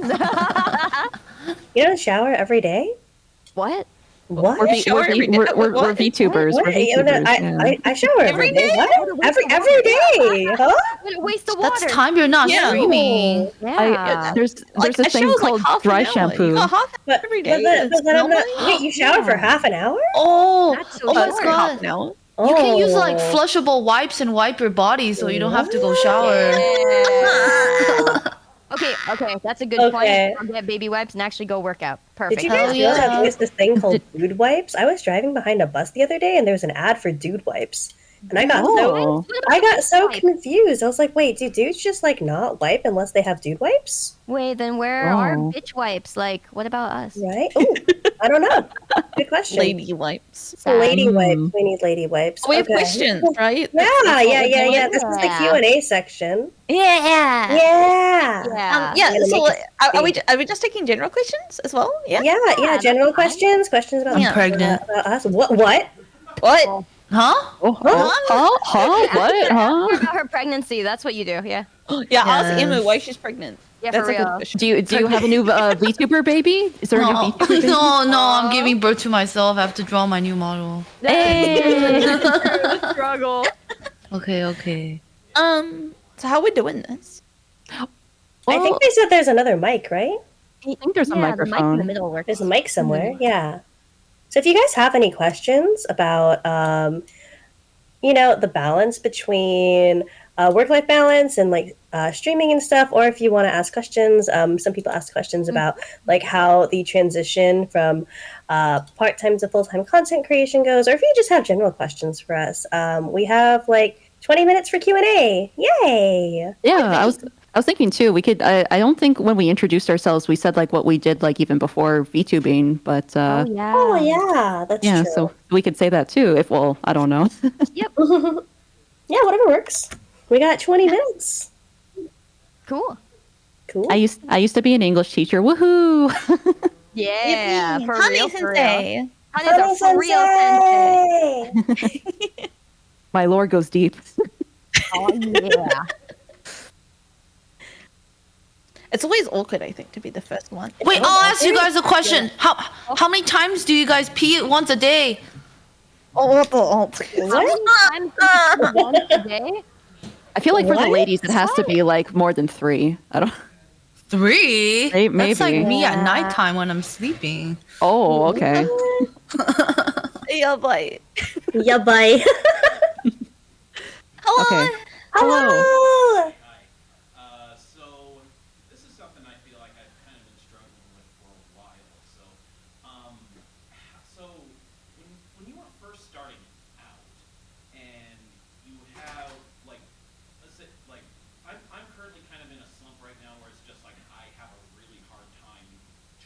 [SPEAKER 4] You don't shower every day?
[SPEAKER 3] What?
[SPEAKER 4] What?
[SPEAKER 2] We're
[SPEAKER 1] shower every day?
[SPEAKER 2] we're
[SPEAKER 1] What?
[SPEAKER 2] VTubers.
[SPEAKER 4] What?
[SPEAKER 2] We're VTubers. Yeah.
[SPEAKER 4] I shower every day. What?
[SPEAKER 3] What a waste of
[SPEAKER 4] Every
[SPEAKER 3] water.
[SPEAKER 4] day? Huh?
[SPEAKER 3] What a waste of water.
[SPEAKER 6] That's time you're not
[SPEAKER 1] Yeah.
[SPEAKER 6] streaming.
[SPEAKER 3] Yeah.
[SPEAKER 2] There's
[SPEAKER 1] Like
[SPEAKER 2] this
[SPEAKER 1] a
[SPEAKER 2] thing
[SPEAKER 1] shower's
[SPEAKER 2] called
[SPEAKER 1] like half
[SPEAKER 2] dry
[SPEAKER 1] an hour.
[SPEAKER 2] shampoo.
[SPEAKER 1] You got half
[SPEAKER 4] But,
[SPEAKER 1] every day.
[SPEAKER 4] but then I'm not. Wait, you shower for
[SPEAKER 3] Yeah.
[SPEAKER 4] half an hour?
[SPEAKER 6] Oh,
[SPEAKER 3] That's so
[SPEAKER 6] oh my
[SPEAKER 3] short.
[SPEAKER 6] god.
[SPEAKER 1] Half an hour.
[SPEAKER 6] You can use like
[SPEAKER 4] Oh.
[SPEAKER 6] flushable wipes and wipe your body so you don't have to go shower.
[SPEAKER 3] Yeah. Okay, that's a good
[SPEAKER 4] Okay.
[SPEAKER 3] point. I'll get baby wipes and actually go work out.
[SPEAKER 4] Did
[SPEAKER 3] Perfect.
[SPEAKER 4] you guys
[SPEAKER 6] Hell
[SPEAKER 4] know that
[SPEAKER 6] yeah.
[SPEAKER 4] there's this thing called dude wipes? I was driving behind a bus the other day and there was an ad for dude wipes. And I got
[SPEAKER 2] Oh.
[SPEAKER 4] so confused. I was like, wait, do dudes just like not wipe unless they have dude wipes?
[SPEAKER 3] Wait, then where are
[SPEAKER 2] Oh.
[SPEAKER 3] bitch wipes? Like, what about us?
[SPEAKER 4] Right? Ooh, I don't know. Good question.
[SPEAKER 1] Lady wipes.
[SPEAKER 4] So lady wipes. We need lady wipes.
[SPEAKER 1] We have
[SPEAKER 4] Okay.
[SPEAKER 1] questions, right?
[SPEAKER 4] Yeah,
[SPEAKER 1] That's what
[SPEAKER 4] yeah,
[SPEAKER 1] we're
[SPEAKER 4] yeah,
[SPEAKER 1] doing.
[SPEAKER 4] yeah. This is the
[SPEAKER 3] Yeah.
[SPEAKER 4] Q&A section.
[SPEAKER 3] Yeah.
[SPEAKER 4] Yeah.
[SPEAKER 3] Yeah.
[SPEAKER 1] Yeah.
[SPEAKER 4] I'm gonna
[SPEAKER 1] So,
[SPEAKER 4] make
[SPEAKER 1] are we just taking general questions as well? Yeah.
[SPEAKER 4] Yeah,
[SPEAKER 3] that's
[SPEAKER 4] general
[SPEAKER 3] fine.
[SPEAKER 4] questions about,
[SPEAKER 1] I'm
[SPEAKER 5] pregnant.
[SPEAKER 4] about us. What?
[SPEAKER 1] What?
[SPEAKER 6] Huh?
[SPEAKER 2] Oh, what? Huh?
[SPEAKER 3] About her pregnancy. That's what you do. Yeah.
[SPEAKER 1] Yeah. Ask
[SPEAKER 5] Yes.
[SPEAKER 1] Emu why she's pregnant.
[SPEAKER 3] Yeah,
[SPEAKER 1] That's
[SPEAKER 3] for
[SPEAKER 1] a good
[SPEAKER 3] real.
[SPEAKER 1] question.
[SPEAKER 2] Do you have a new VTuber baby? Is there a new
[SPEAKER 6] No,
[SPEAKER 2] VTuber baby?
[SPEAKER 6] no, I'm giving birth to myself. I have to draw my new model.
[SPEAKER 3] Struggle.
[SPEAKER 6] Okay.
[SPEAKER 1] So how we doing this?
[SPEAKER 4] I think they said there's another mic, right?
[SPEAKER 2] I think there's a
[SPEAKER 3] Yeah, the mic in the
[SPEAKER 2] microphone.
[SPEAKER 3] middle works.
[SPEAKER 4] There's a mic somewhere. Yeah. So if you guys have any questions about, the balance between work-life balance and like streaming and stuff, or if you want to ask questions, some people ask questions about like how the transition from part-time to full-time content creation goes, or if you just have general questions for us, we have like 20 minutes for Q&A. Yay!
[SPEAKER 2] Yeah, I was thinking too. We could. I don't think when we introduced ourselves, we said like what we did like even before VTubing. But
[SPEAKER 3] Oh yeah.
[SPEAKER 4] Oh yeah, that's
[SPEAKER 2] yeah,
[SPEAKER 4] true.
[SPEAKER 2] so we could say that too. If I don't know.
[SPEAKER 4] Yeah, whatever works. We got 20 minutes.
[SPEAKER 3] Cool.
[SPEAKER 4] Cool.
[SPEAKER 2] I used to be an English teacher. Woohoo!
[SPEAKER 3] Yeah.
[SPEAKER 1] Yippee.
[SPEAKER 3] For
[SPEAKER 1] Honey
[SPEAKER 3] real. For real.
[SPEAKER 1] sensei.
[SPEAKER 3] Honey's a for real sensei.
[SPEAKER 4] Sensei!
[SPEAKER 2] My lore goes deep.
[SPEAKER 3] Oh yeah.
[SPEAKER 1] It's always awkward, I think, to be the first one.
[SPEAKER 6] Wait, I'll ask you guys a question. How many times do you guys pee once a day?
[SPEAKER 3] How many times do you do once a day?
[SPEAKER 2] I feel like for the
[SPEAKER 4] What?
[SPEAKER 2] ladies, it has to be like more than 3. I don't.
[SPEAKER 6] 3? That's like
[SPEAKER 2] Maybe.
[SPEAKER 6] me at
[SPEAKER 3] Yeah.
[SPEAKER 6] nighttime when I'm sleeping.
[SPEAKER 2] Oh, okay.
[SPEAKER 1] Yeah, but
[SPEAKER 4] Yeah, bye.
[SPEAKER 1] hello.
[SPEAKER 2] Okay. Hello.
[SPEAKER 4] Hello!
[SPEAKER 8] So this is something I feel like I've kind of been struggling with for a while. So when you were first starting out, and you have like, let's say like I'm currently kind of in a slump right now where it's just like I have a really hard time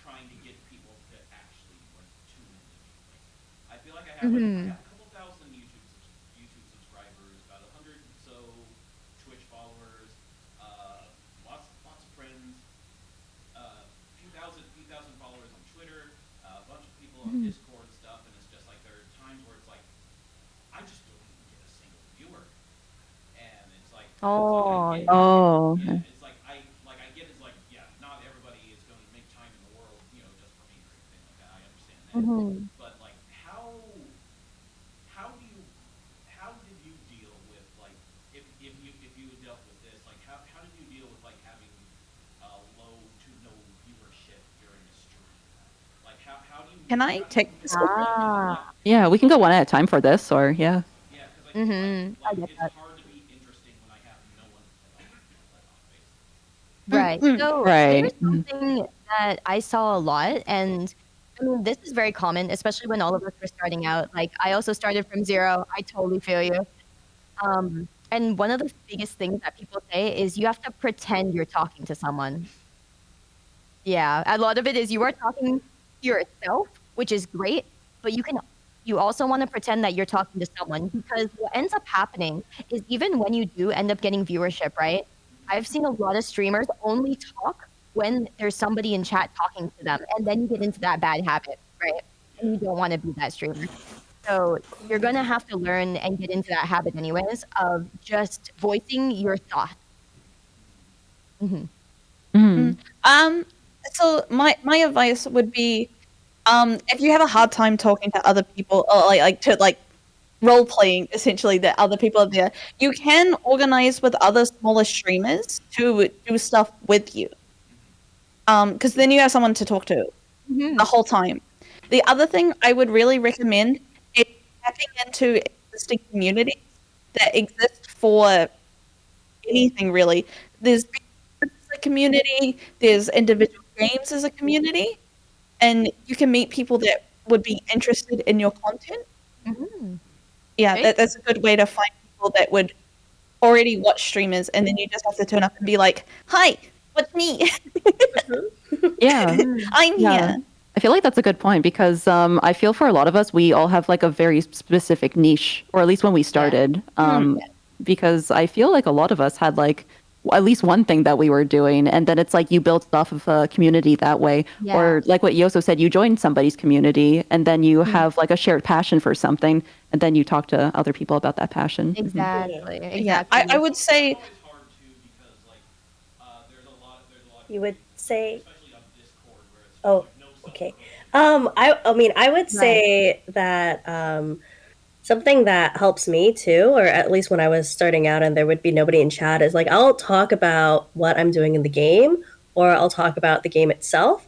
[SPEAKER 8] trying to get people to actually like tune into me. Like, I feel like I have like, I got a couple thousand YouTube subscribers, about 100 or so Twitch followers, lots of friends, few thousand followers on Twitter, a bunch of people on Discord and stuff, and it's just like there are times where it's like I just don't even get a single viewer, and it's like
[SPEAKER 3] Oh,
[SPEAKER 8] it's like, I get-
[SPEAKER 2] Oh.
[SPEAKER 8] yeah,
[SPEAKER 2] Okay.
[SPEAKER 8] it's like I get it's like yeah, not everybody is going to make time in the world, just for me or anything like that. I understand that, but like how did you deal with like if you dealt with this, like how did you deal with like having low to no viewership during a stream? Like how do you
[SPEAKER 1] Can I take this one?
[SPEAKER 3] Ah.
[SPEAKER 2] Yeah, we can go one at a time for this, or yeah.
[SPEAKER 8] Yeah, because I feel
[SPEAKER 3] Mm-hmm. I
[SPEAKER 8] like
[SPEAKER 3] get
[SPEAKER 8] it's
[SPEAKER 3] that.
[SPEAKER 8] hard to be interesting when I have no one to play on, basically.
[SPEAKER 3] Right.
[SPEAKER 1] Mm,
[SPEAKER 3] So there's
[SPEAKER 2] Right.
[SPEAKER 3] something that I saw a lot, and I mean, this is very common, especially when all of us were starting out. Like, I also started from zero. I totally feel you. And one of the biggest things that people say is you have to pretend you're talking to someone. Yeah, a lot of it is you are talking to yourself, which is great, but you also wanna pretend that you're talking to someone because what ends up happening is even when you do end up getting viewership, right? I've seen a lot of streamers only talk when there's somebody in chat talking to them, and then you get into that bad habit, right? And you don't wanna be that streamer. So, you're gonna have to learn and get into that habit anyways of just voicing your thoughts. Mhm.
[SPEAKER 1] mm.
[SPEAKER 2] Mhm.
[SPEAKER 1] So my advice would be, if you have a hard time talking to other people, or to role playing essentially that other people are there, you can organize with other smaller streamers to do stuff with you. Because then you have someone to talk to the
[SPEAKER 3] Mhm.
[SPEAKER 1] whole time. The other thing I would really recommend is tapping into existing communities that exist for anything really. There's as a community, there's individual games as a community, and you can meet people that would be interested in your content.
[SPEAKER 3] Mhm.
[SPEAKER 1] Yeah,
[SPEAKER 3] Very
[SPEAKER 1] that's a good way to find people that would already watch streamers, and then you just have to turn up and be like, "Hi, what's me?
[SPEAKER 2] Yeah.
[SPEAKER 3] Mhm.
[SPEAKER 1] I'm
[SPEAKER 2] Yeah.
[SPEAKER 1] here."
[SPEAKER 2] I feel like that's a good point because I feel for a lot of us, we all have like a very specific niche, or at least when we
[SPEAKER 3] Yeah.
[SPEAKER 2] started.
[SPEAKER 1] Mm.
[SPEAKER 2] Because I feel like a lot of us had like at least one thing that we were doing, and then it's like you built off of a community that way,
[SPEAKER 3] Yeah.
[SPEAKER 2] or like what Yoso said, you joined somebody's community, and then you have like a shared passion for something, and then you talk to other people about that passion. Mhm.
[SPEAKER 3] Exactly.
[SPEAKER 1] Yeah, I
[SPEAKER 3] Exactly.
[SPEAKER 1] would say,
[SPEAKER 8] It's always hard too because there's a lot of
[SPEAKER 4] You would
[SPEAKER 8] communities,
[SPEAKER 4] say,
[SPEAKER 8] especially on Discord, where it's just
[SPEAKER 4] oh,
[SPEAKER 8] like no
[SPEAKER 4] okay.
[SPEAKER 8] self-promotion.
[SPEAKER 4] I mean, I would
[SPEAKER 3] Right.
[SPEAKER 4] say that something that helps me too, or at least when I was starting out and there would be nobody in chat, is like I'll talk about what I'm doing in the game, or I'll talk about the game itself.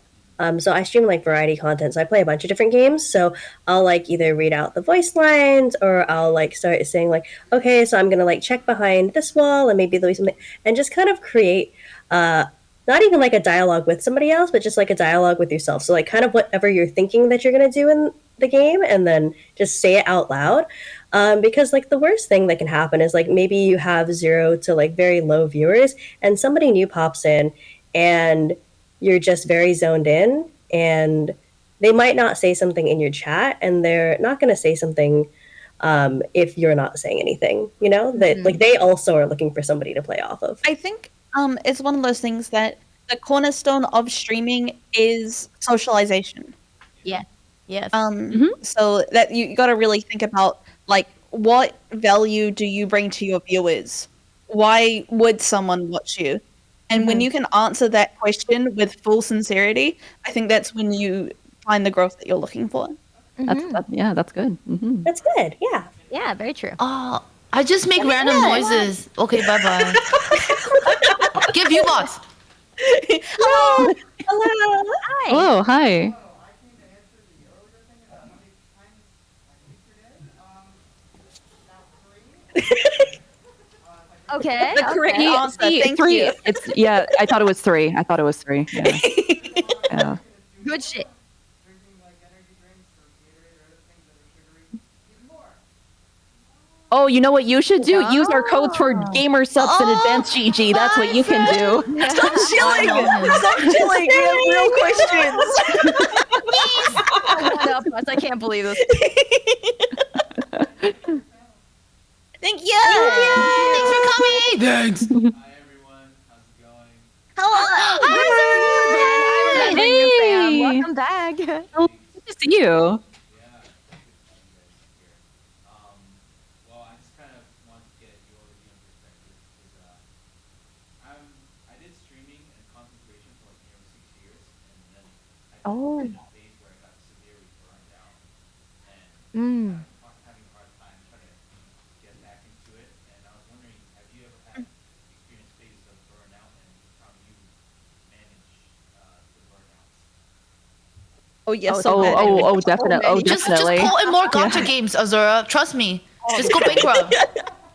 [SPEAKER 4] So I stream like variety content, so I play a bunch of different games. So I'll like either read out the voice lines, or I'll like start saying like, okay, so I'm gonna like check behind this wall, and maybe there'll be something, and just kind of create uh, not even like a dialogue with somebody else, but just like a dialogue with yourself. So like kind of whatever you're thinking that you're gonna do in the game, and then just say it out loud. Because like the worst thing that can happen is like maybe you have 0 to like very low viewers, and somebody new pops in, and you're just very zoned in, and they might not say something in your chat, and they're not going to say something if you're not saying anything. You know that
[SPEAKER 3] Mhm.
[SPEAKER 4] like they also are looking for somebody to play off of.
[SPEAKER 1] I think it's one of those things that the cornerstone of streaming is socialization.
[SPEAKER 3] Yes. Yes.
[SPEAKER 2] Mhm.
[SPEAKER 1] So that you got to really think about like what value do you bring to your viewers? Why would someone watch you? And when
[SPEAKER 3] Mhm.
[SPEAKER 1] you can answer that question with full sincerity, I think that's when you find the growth that you're looking for.
[SPEAKER 3] Mhm.
[SPEAKER 2] Yeah, that's good. Hmm.
[SPEAKER 4] That's good. Yeah.
[SPEAKER 3] Yeah, very true.
[SPEAKER 6] I just make random noises. Okay, bye bye. Give you bots.
[SPEAKER 1] Hello. Hello.
[SPEAKER 3] Hi.
[SPEAKER 2] Hello, hi.
[SPEAKER 3] Okay.
[SPEAKER 1] The correct
[SPEAKER 3] Okay.
[SPEAKER 1] answer. Thank
[SPEAKER 2] Three.
[SPEAKER 1] you.
[SPEAKER 2] It's yeah. I thought it was three. I thought it was three. Yeah, yeah.
[SPEAKER 3] Good shit.
[SPEAKER 2] Oh, you know what you should do? Use our codes for
[SPEAKER 3] Ah.
[SPEAKER 2] gamer subs and advanced GG. That's what
[SPEAKER 1] My
[SPEAKER 2] you can do.
[SPEAKER 1] friend. Stop
[SPEAKER 6] I know
[SPEAKER 1] chilling.
[SPEAKER 6] him.
[SPEAKER 1] Stop chilling. We have real questions.
[SPEAKER 3] One up us. I can't believe this.
[SPEAKER 1] Thank you.
[SPEAKER 6] Thanks for coming. Thanks.
[SPEAKER 8] Hi everyone, how's it going?
[SPEAKER 1] Hello.
[SPEAKER 3] I remember you, fam.
[SPEAKER 2] Hey.
[SPEAKER 3] Welcome back.
[SPEAKER 2] Oh, good to see you.
[SPEAKER 8] Yeah, good to see you guys here. Well, I just kind of want to get your perspective because I did streaming and content creation for like nearly 6 years, and then I
[SPEAKER 3] Oh.
[SPEAKER 8] hit a phase where I got severely burned out, and
[SPEAKER 3] Mm.
[SPEAKER 8] having a hard time trying to get back into it. And I was wondering, have you ever had experienced phases of burnout, and how do you manage the burnouts?
[SPEAKER 1] Oh yes,
[SPEAKER 3] Oh,
[SPEAKER 1] so
[SPEAKER 2] Oh,
[SPEAKER 1] bad.
[SPEAKER 2] oh, oh,
[SPEAKER 3] So
[SPEAKER 2] definitely. Oh,
[SPEAKER 3] many.
[SPEAKER 6] Just
[SPEAKER 2] definitely.
[SPEAKER 6] pull in more gotcha games, Azura. Trust me. Just go bankrupt.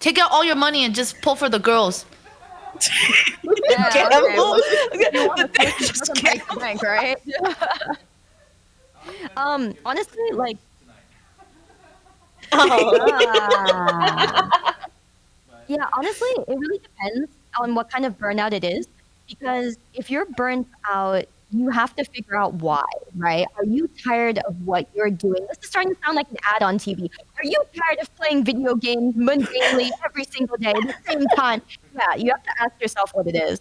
[SPEAKER 6] Take out all your money and just pull for the girls.
[SPEAKER 3] Yeah, okay.
[SPEAKER 1] Gamble.
[SPEAKER 3] Well,
[SPEAKER 1] Okay,
[SPEAKER 3] you want
[SPEAKER 1] but
[SPEAKER 3] to
[SPEAKER 1] then
[SPEAKER 3] push, it
[SPEAKER 1] just
[SPEAKER 3] doesn't break the
[SPEAKER 1] gamble.
[SPEAKER 3] bank, right? Honestly, like,
[SPEAKER 4] Oh.
[SPEAKER 3] yeah, honestly, it really depends on what kind of burnout it is. Because if you're burnt out, you have to figure out why, right? Are you tired of what you're doing? This is starting to sound like an ad on TV. Are you tired of playing video games mundanely every single day at the same time? Yeah, you have to ask yourself what it is.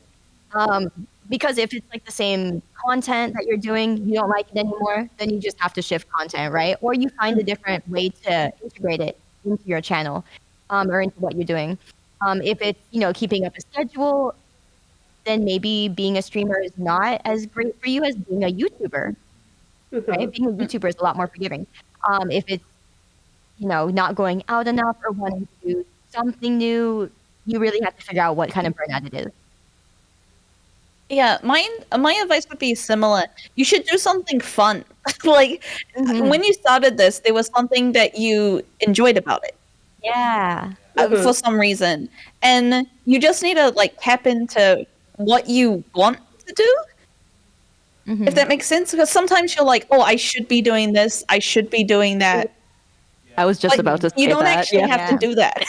[SPEAKER 3] Um, because if it's like the same content that you're doing, you don't like it anymore, then you just have to shift content, right? Or you find a different way to integrate it into your channel, or into what you're doing. If it's, keeping up a schedule, then maybe being a streamer is not as great for you as being a YouTuber, right? Being a YouTuber is a lot more forgiving. If it's, not going out enough or wanting to do something new, you really have to figure out what kind of burnout it is.
[SPEAKER 1] Yeah, my advice would be similar. You should do something fun. Like when you started this, there was something that you enjoyed about it
[SPEAKER 3] Yeah.
[SPEAKER 1] for some reason, and you just need to like tap into what you want to do. If that makes sense, because sometimes you're like, oh, I should be doing this, I should be doing that.
[SPEAKER 2] I was just
[SPEAKER 1] But
[SPEAKER 2] about to say
[SPEAKER 1] you don't
[SPEAKER 2] that.
[SPEAKER 1] actually
[SPEAKER 2] Yeah.
[SPEAKER 1] have to do that.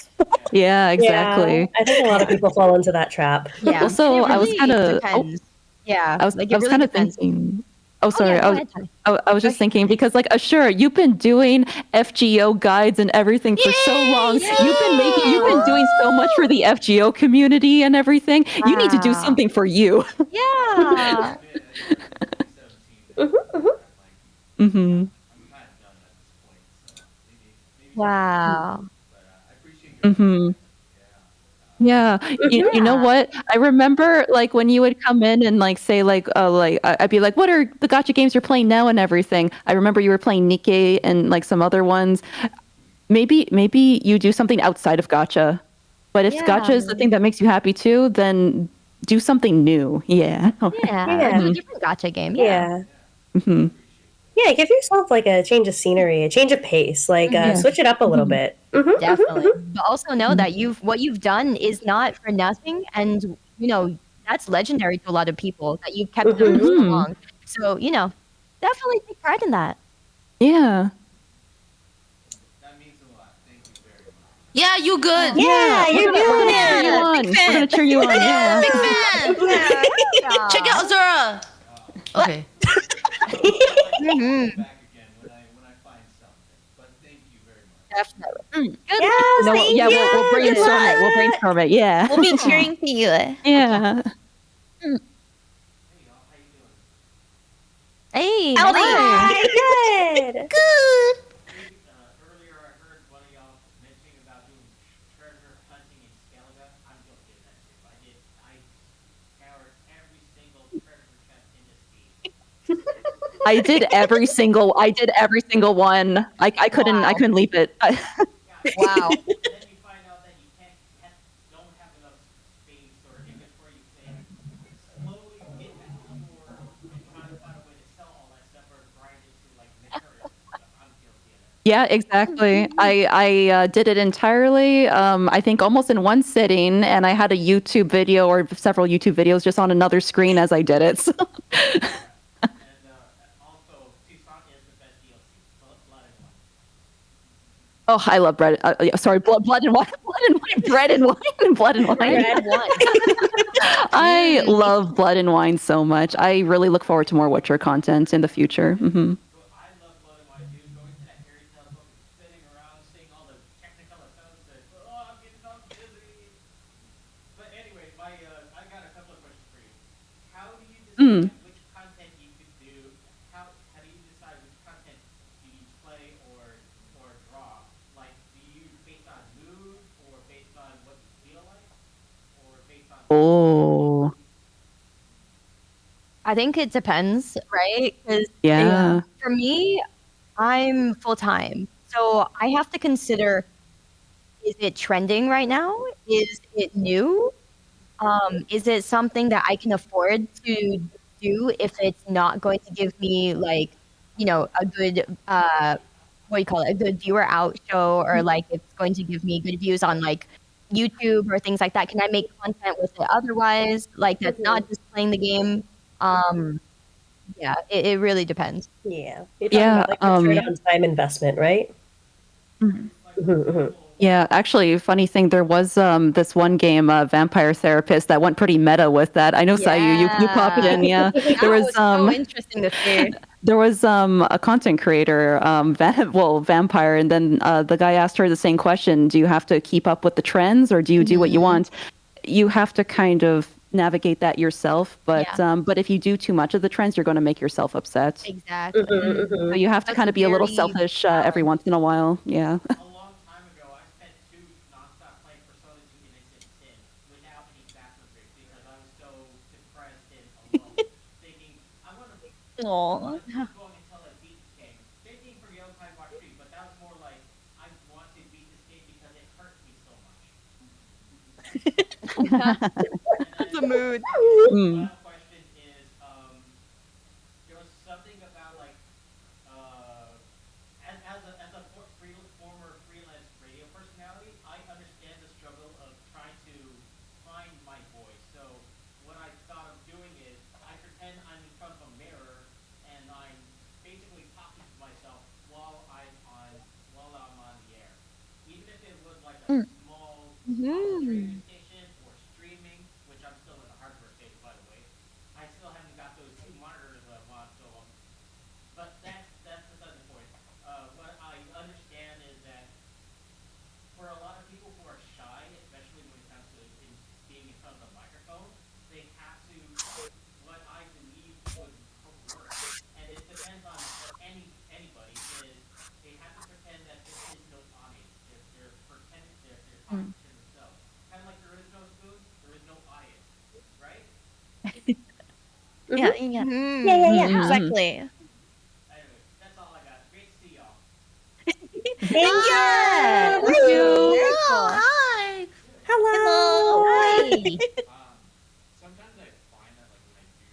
[SPEAKER 2] Yeah, exactly.
[SPEAKER 4] Yeah, I think a lot of people fall into that trap.
[SPEAKER 3] Yeah.
[SPEAKER 2] Also,
[SPEAKER 3] And it
[SPEAKER 2] I was
[SPEAKER 3] really
[SPEAKER 2] kind of,
[SPEAKER 3] depends. Yeah.
[SPEAKER 2] I was
[SPEAKER 3] Like, it really
[SPEAKER 2] kind of
[SPEAKER 3] depends.
[SPEAKER 2] thinking. Oh,
[SPEAKER 3] Oh,
[SPEAKER 2] sorry.
[SPEAKER 3] yeah, go ahead, Tony.
[SPEAKER 2] I was just thinking because, like, sure, you've been doing FGO guides and everything for so long. You've been doing so much for the FGO community and everything. You need to do
[SPEAKER 3] Wow.
[SPEAKER 2] something for you.
[SPEAKER 3] Yeah.
[SPEAKER 2] Mm-hmm.
[SPEAKER 3] Wow.
[SPEAKER 2] Mm-hmm. Yeah, you know
[SPEAKER 3] Yeah.
[SPEAKER 2] what? I remember like when you would come in and like say I'd be like, "What are the gotcha games you're playing now?" and everything. I remember you were playing Nikkei and like some other ones. Maybe you do something outside of gotcha. But if gotcha is the thing that makes you happy too, then do something new. Yeah.
[SPEAKER 3] Yeah. Do a different gotcha game. Yeah.
[SPEAKER 4] Yeah.
[SPEAKER 2] Hmm.
[SPEAKER 4] Yeah, give yourself like a change of scenery, a change of pace, like switch it up a little bit.
[SPEAKER 3] Definitely. But also know that what you've done is not for nothing, and that's legendary to a lot of people that you've kept it up for so long. So definitely take pride in that.
[SPEAKER 2] Yeah.
[SPEAKER 8] That means a lot. Thank you very much.
[SPEAKER 6] Yeah, you good.
[SPEAKER 4] Yeah, you're doing
[SPEAKER 2] Cheer you
[SPEAKER 4] it.
[SPEAKER 2] on. We're gonna cheer you on. Yeah.
[SPEAKER 6] Big fan.
[SPEAKER 3] Yeah.
[SPEAKER 6] Check out Azura. Okay.
[SPEAKER 8] Back again when I find something. But thank you very much.
[SPEAKER 3] Definitely. Good
[SPEAKER 4] Yes,
[SPEAKER 2] No,
[SPEAKER 4] thank
[SPEAKER 2] yeah,
[SPEAKER 4] you.
[SPEAKER 2] we'll
[SPEAKER 4] Good
[SPEAKER 2] brainstorm it.
[SPEAKER 4] luck.
[SPEAKER 2] We'll brainstorm it. Yeah.
[SPEAKER 1] We'll be cheering for you.
[SPEAKER 2] Yeah.
[SPEAKER 8] Hey y'all, how you doing?
[SPEAKER 3] Hey,
[SPEAKER 1] Howdy.
[SPEAKER 3] nice.
[SPEAKER 4] Hi, good.
[SPEAKER 8] Earlier I heard one of y'all mentioning about doing treasure hunting in Scalaga. I'm guilty of that too. I scoured every single treasure chest in this game.
[SPEAKER 2] I did every single one. I couldn't leave it.
[SPEAKER 3] Wow.
[SPEAKER 8] And then you find out that you don't have enough space or inventory. You can slowly get that core and try to find a way to sell all that stuff or grind it to like materials and stuff. I'm guilty of it.
[SPEAKER 2] Yeah, exactly. I did it entirely. I think almost in one sitting, and I had a YouTube video or several YouTube videos just on another screen as I did it. So.
[SPEAKER 8] And also, Tucson is the best DLC. Blood and wine.
[SPEAKER 2] Oh, I love bread. Sorry, blood and wine, bread and wine, and blood and wine.
[SPEAKER 3] Red one.
[SPEAKER 2] I love blood and wine so much. I really look forward to more Witcher content in the future. Hmm.
[SPEAKER 8] I love Blood and Wine, dude. Going to that Harry Tales book and spinning around, seeing all the technicolor photos. And, I'm getting all dizzy. But anyway, I got a couple of questions for you. How do you decide which content you could do? How do you decide which content do you play or draw? Like, do you based on mood or based on what you feel like or based on?
[SPEAKER 2] Oh,
[SPEAKER 3] I think it depends, right? Because
[SPEAKER 2] yeah.
[SPEAKER 3] for me, I'm full time. So I have to consider, is it trending right now? Is it new? Is it something that I can afford to do if it's not going to give me like, a good what do you call it, a good viewer out show, or like it's going to give me good views on like YouTube or things like that? Can I make content with it otherwise? Like that's not just playing the game. Um, yeah, it really depends.
[SPEAKER 4] Yeah. You're talking
[SPEAKER 2] Yeah,
[SPEAKER 4] about like return on time investment, right?
[SPEAKER 2] mhm.
[SPEAKER 4] Mm-hmm.
[SPEAKER 2] Yeah, actually, funny thing, there was this one game, Vampire Therapist, that went pretty meta with that. I know Sayu, you popped
[SPEAKER 3] Yeah,
[SPEAKER 2] in, yeah.
[SPEAKER 3] that
[SPEAKER 2] There
[SPEAKER 3] was
[SPEAKER 2] was
[SPEAKER 3] so interesting to see.
[SPEAKER 2] there was a content creator, vampire, and then the guy asked her the same question: Do you have to keep up with the trends, or do you do what you want? You have to kind of navigate that yourself, but if you do too much of the trends, you're going to make yourself upset.
[SPEAKER 3] Exactly.
[SPEAKER 2] So you have to
[SPEAKER 3] That's
[SPEAKER 2] kind
[SPEAKER 3] a
[SPEAKER 2] of be a little
[SPEAKER 3] very
[SPEAKER 2] selfish every once in a while. Yeah.
[SPEAKER 8] A long time ago, I spent 2 nonstop playing Persona 2 Innocent Sin without any bathroom break because I was so depressed and alone, thinking I want to
[SPEAKER 1] Aw.
[SPEAKER 8] keep going until I beat this game. Same thing for Yokai Watch 3, but that was more like I want to beat this game because it hurt me so much.
[SPEAKER 3] That's a mood.
[SPEAKER 2] Mm.
[SPEAKER 8] Final question is, there was something about like as a former freelance radio personality, I understand the struggle of trying to find my voice. So what I thought of doing is I pretend I'm in front of a mirror and I'm basically talking to myself while I'm on the air. Even if it was like a small radio station or streaming, which I'm still in the hardware phase by the way. I still haven't got those 2 monitors that I want, so but that's beside the point. What I understand is that for a lot of people who are shy, especially when it comes to being in front of a microphone, they have to what I believe would work, and it depends on anybody. Is they have to pretend that there is no audience. They're pretending they're talking to themselves. Kind of like there is no spoon, there is no audience, right?
[SPEAKER 1] Yeah, yeah,
[SPEAKER 3] Mhm.
[SPEAKER 1] exactly.
[SPEAKER 8] Anyway, that's all I got. Great to see y'all.
[SPEAKER 4] Thank
[SPEAKER 1] Yeah.
[SPEAKER 4] you.
[SPEAKER 3] Thank you.
[SPEAKER 1] you.
[SPEAKER 3] Very cool.
[SPEAKER 6] Hi.
[SPEAKER 1] Hello.
[SPEAKER 3] Hi.
[SPEAKER 8] Sometimes I find that like when I do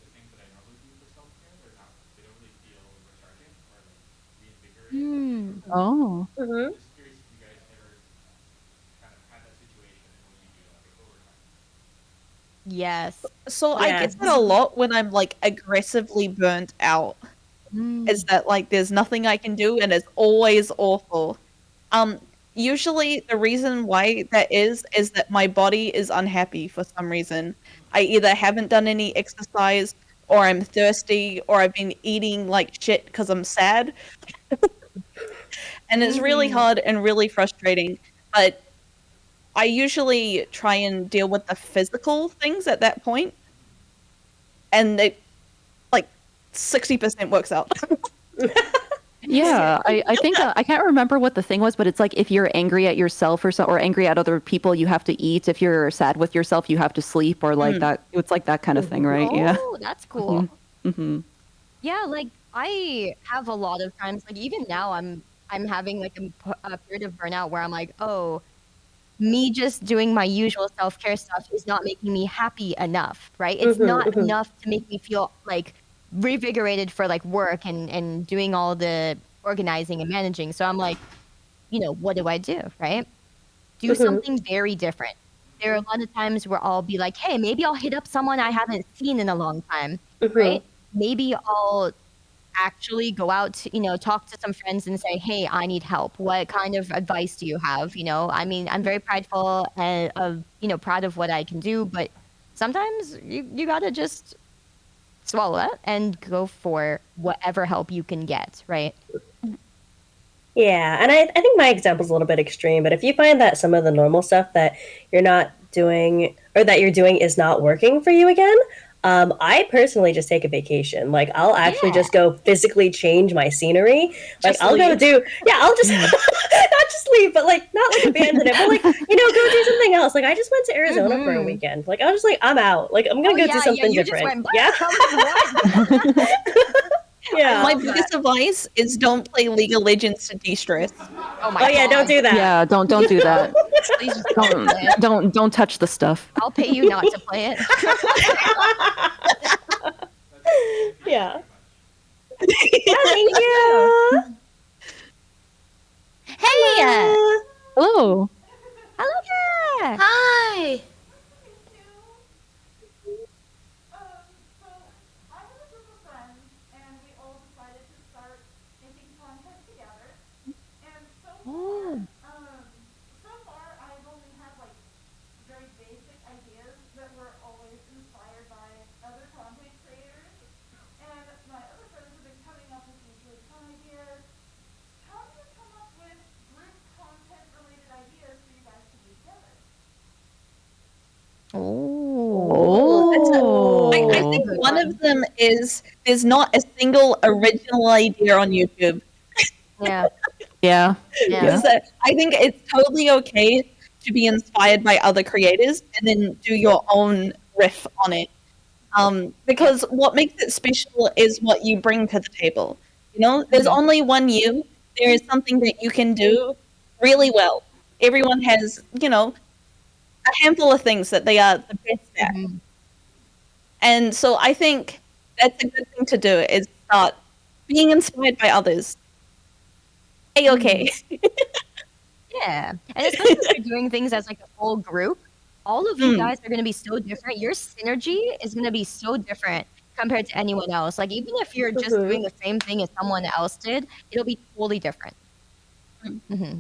[SPEAKER 8] the things that I normally do for self-care, they don't really feel recharging or like reinvigorating.
[SPEAKER 2] Oh.
[SPEAKER 4] Mm-hmm.
[SPEAKER 8] I'm just curious if you guys ever kind of had that situation and what you do like overtime.
[SPEAKER 3] Yes.
[SPEAKER 1] So I
[SPEAKER 4] Yes.
[SPEAKER 1] get that a lot when I'm like aggressively burnt out. Is that like there's nothing I can do and it's always awful. Um, Usually the reason why that is that my body is unhappy for some reason. I either haven't done any exercise or I'm thirsty or I've been eating like shit because I'm sad. And it's really hard and really frustrating. But I usually try and deal with the physical things at that point, and it like 60% works out.
[SPEAKER 2] Yeah, I think I can't remember what the thing was, but it's like if you're angry at yourself or angry at other people, you have to eat. If you're sad with yourself, you have to sleep, or like that. It's like that kind of thing, right? Yeah.
[SPEAKER 3] Oh, that's cool.
[SPEAKER 2] Hmm.
[SPEAKER 3] Yeah, like I have a lot of times, like even now, I'm having like a period of burnout where I'm like, oh, me just doing my usual self-care stuff is not making me happy enough, right? It's not enough to make me feel like revigorated for like work and doing all the organizing and managing. So I'm like, what do I do, right? Do something very different. There are a lot of times where I'll be like, hey, maybe I'll hit up someone I haven't seen in a long time, right? Maybe I'll actually go out to, talk to some friends and say, hey, I need help. What kind of advice do you have? I mean, I'm very prideful and proud of what I can do, but sometimes you gotta just swallow it and go for whatever help you can get, right?
[SPEAKER 4] Yeah, and I think my example's a little bit extreme, but if you find that some of the normal stuff that you're not doing or that you're doing is not working for you again, I personally just take a vacation. Like I'll actually just go physically change my scenery. Like
[SPEAKER 1] Just
[SPEAKER 4] I'll go
[SPEAKER 1] leave.
[SPEAKER 4] do I'll just not just leave, but like not like abandon it, but like go do something else. Like I just went to Arizona for a weekend. Like I was just like I'm out. Like I'm gonna go do something
[SPEAKER 3] you
[SPEAKER 4] different.
[SPEAKER 3] Just went,
[SPEAKER 4] Yeah. Yeah.
[SPEAKER 1] My biggest advice is don't play League of Legends to de-stress.
[SPEAKER 3] Oh my
[SPEAKER 4] Oh yeah, don't
[SPEAKER 3] God.
[SPEAKER 4] do that.
[SPEAKER 2] Yeah, don't do that.
[SPEAKER 3] Please just don't play it.
[SPEAKER 2] Don't touch the stuff.
[SPEAKER 3] I'll pay you not to play it.
[SPEAKER 4] Yeah. Thank you.
[SPEAKER 1] Hey,
[SPEAKER 2] Hello.
[SPEAKER 3] Hello there.
[SPEAKER 6] Hi.
[SPEAKER 3] Oh.
[SPEAKER 2] Oh.
[SPEAKER 1] I
[SPEAKER 3] That's a
[SPEAKER 1] think
[SPEAKER 3] good
[SPEAKER 1] one
[SPEAKER 3] one.
[SPEAKER 1] of them is there's not a single original idea on YouTube.
[SPEAKER 3] Yeah.
[SPEAKER 2] Yeah.
[SPEAKER 3] Yeah.
[SPEAKER 1] Because I think it's totally okay to be inspired by other creators and then do your own riff on it. Because what makes it special is what you bring to the table. You know, there's only one you. There is something that you can do really well. Everyone has, a handful of things that they are the best at.
[SPEAKER 3] Mhm.
[SPEAKER 1] And so I think that's a good thing to do is start being inspired by others. A-okay.
[SPEAKER 3] Yeah. And especially if you're doing things as like a whole group, all of you
[SPEAKER 1] Mm.
[SPEAKER 3] guys are going to be so different. Your synergy is going to be so different compared to anyone else. Like, even if you're just doing the same thing as someone else did, it'll be totally different.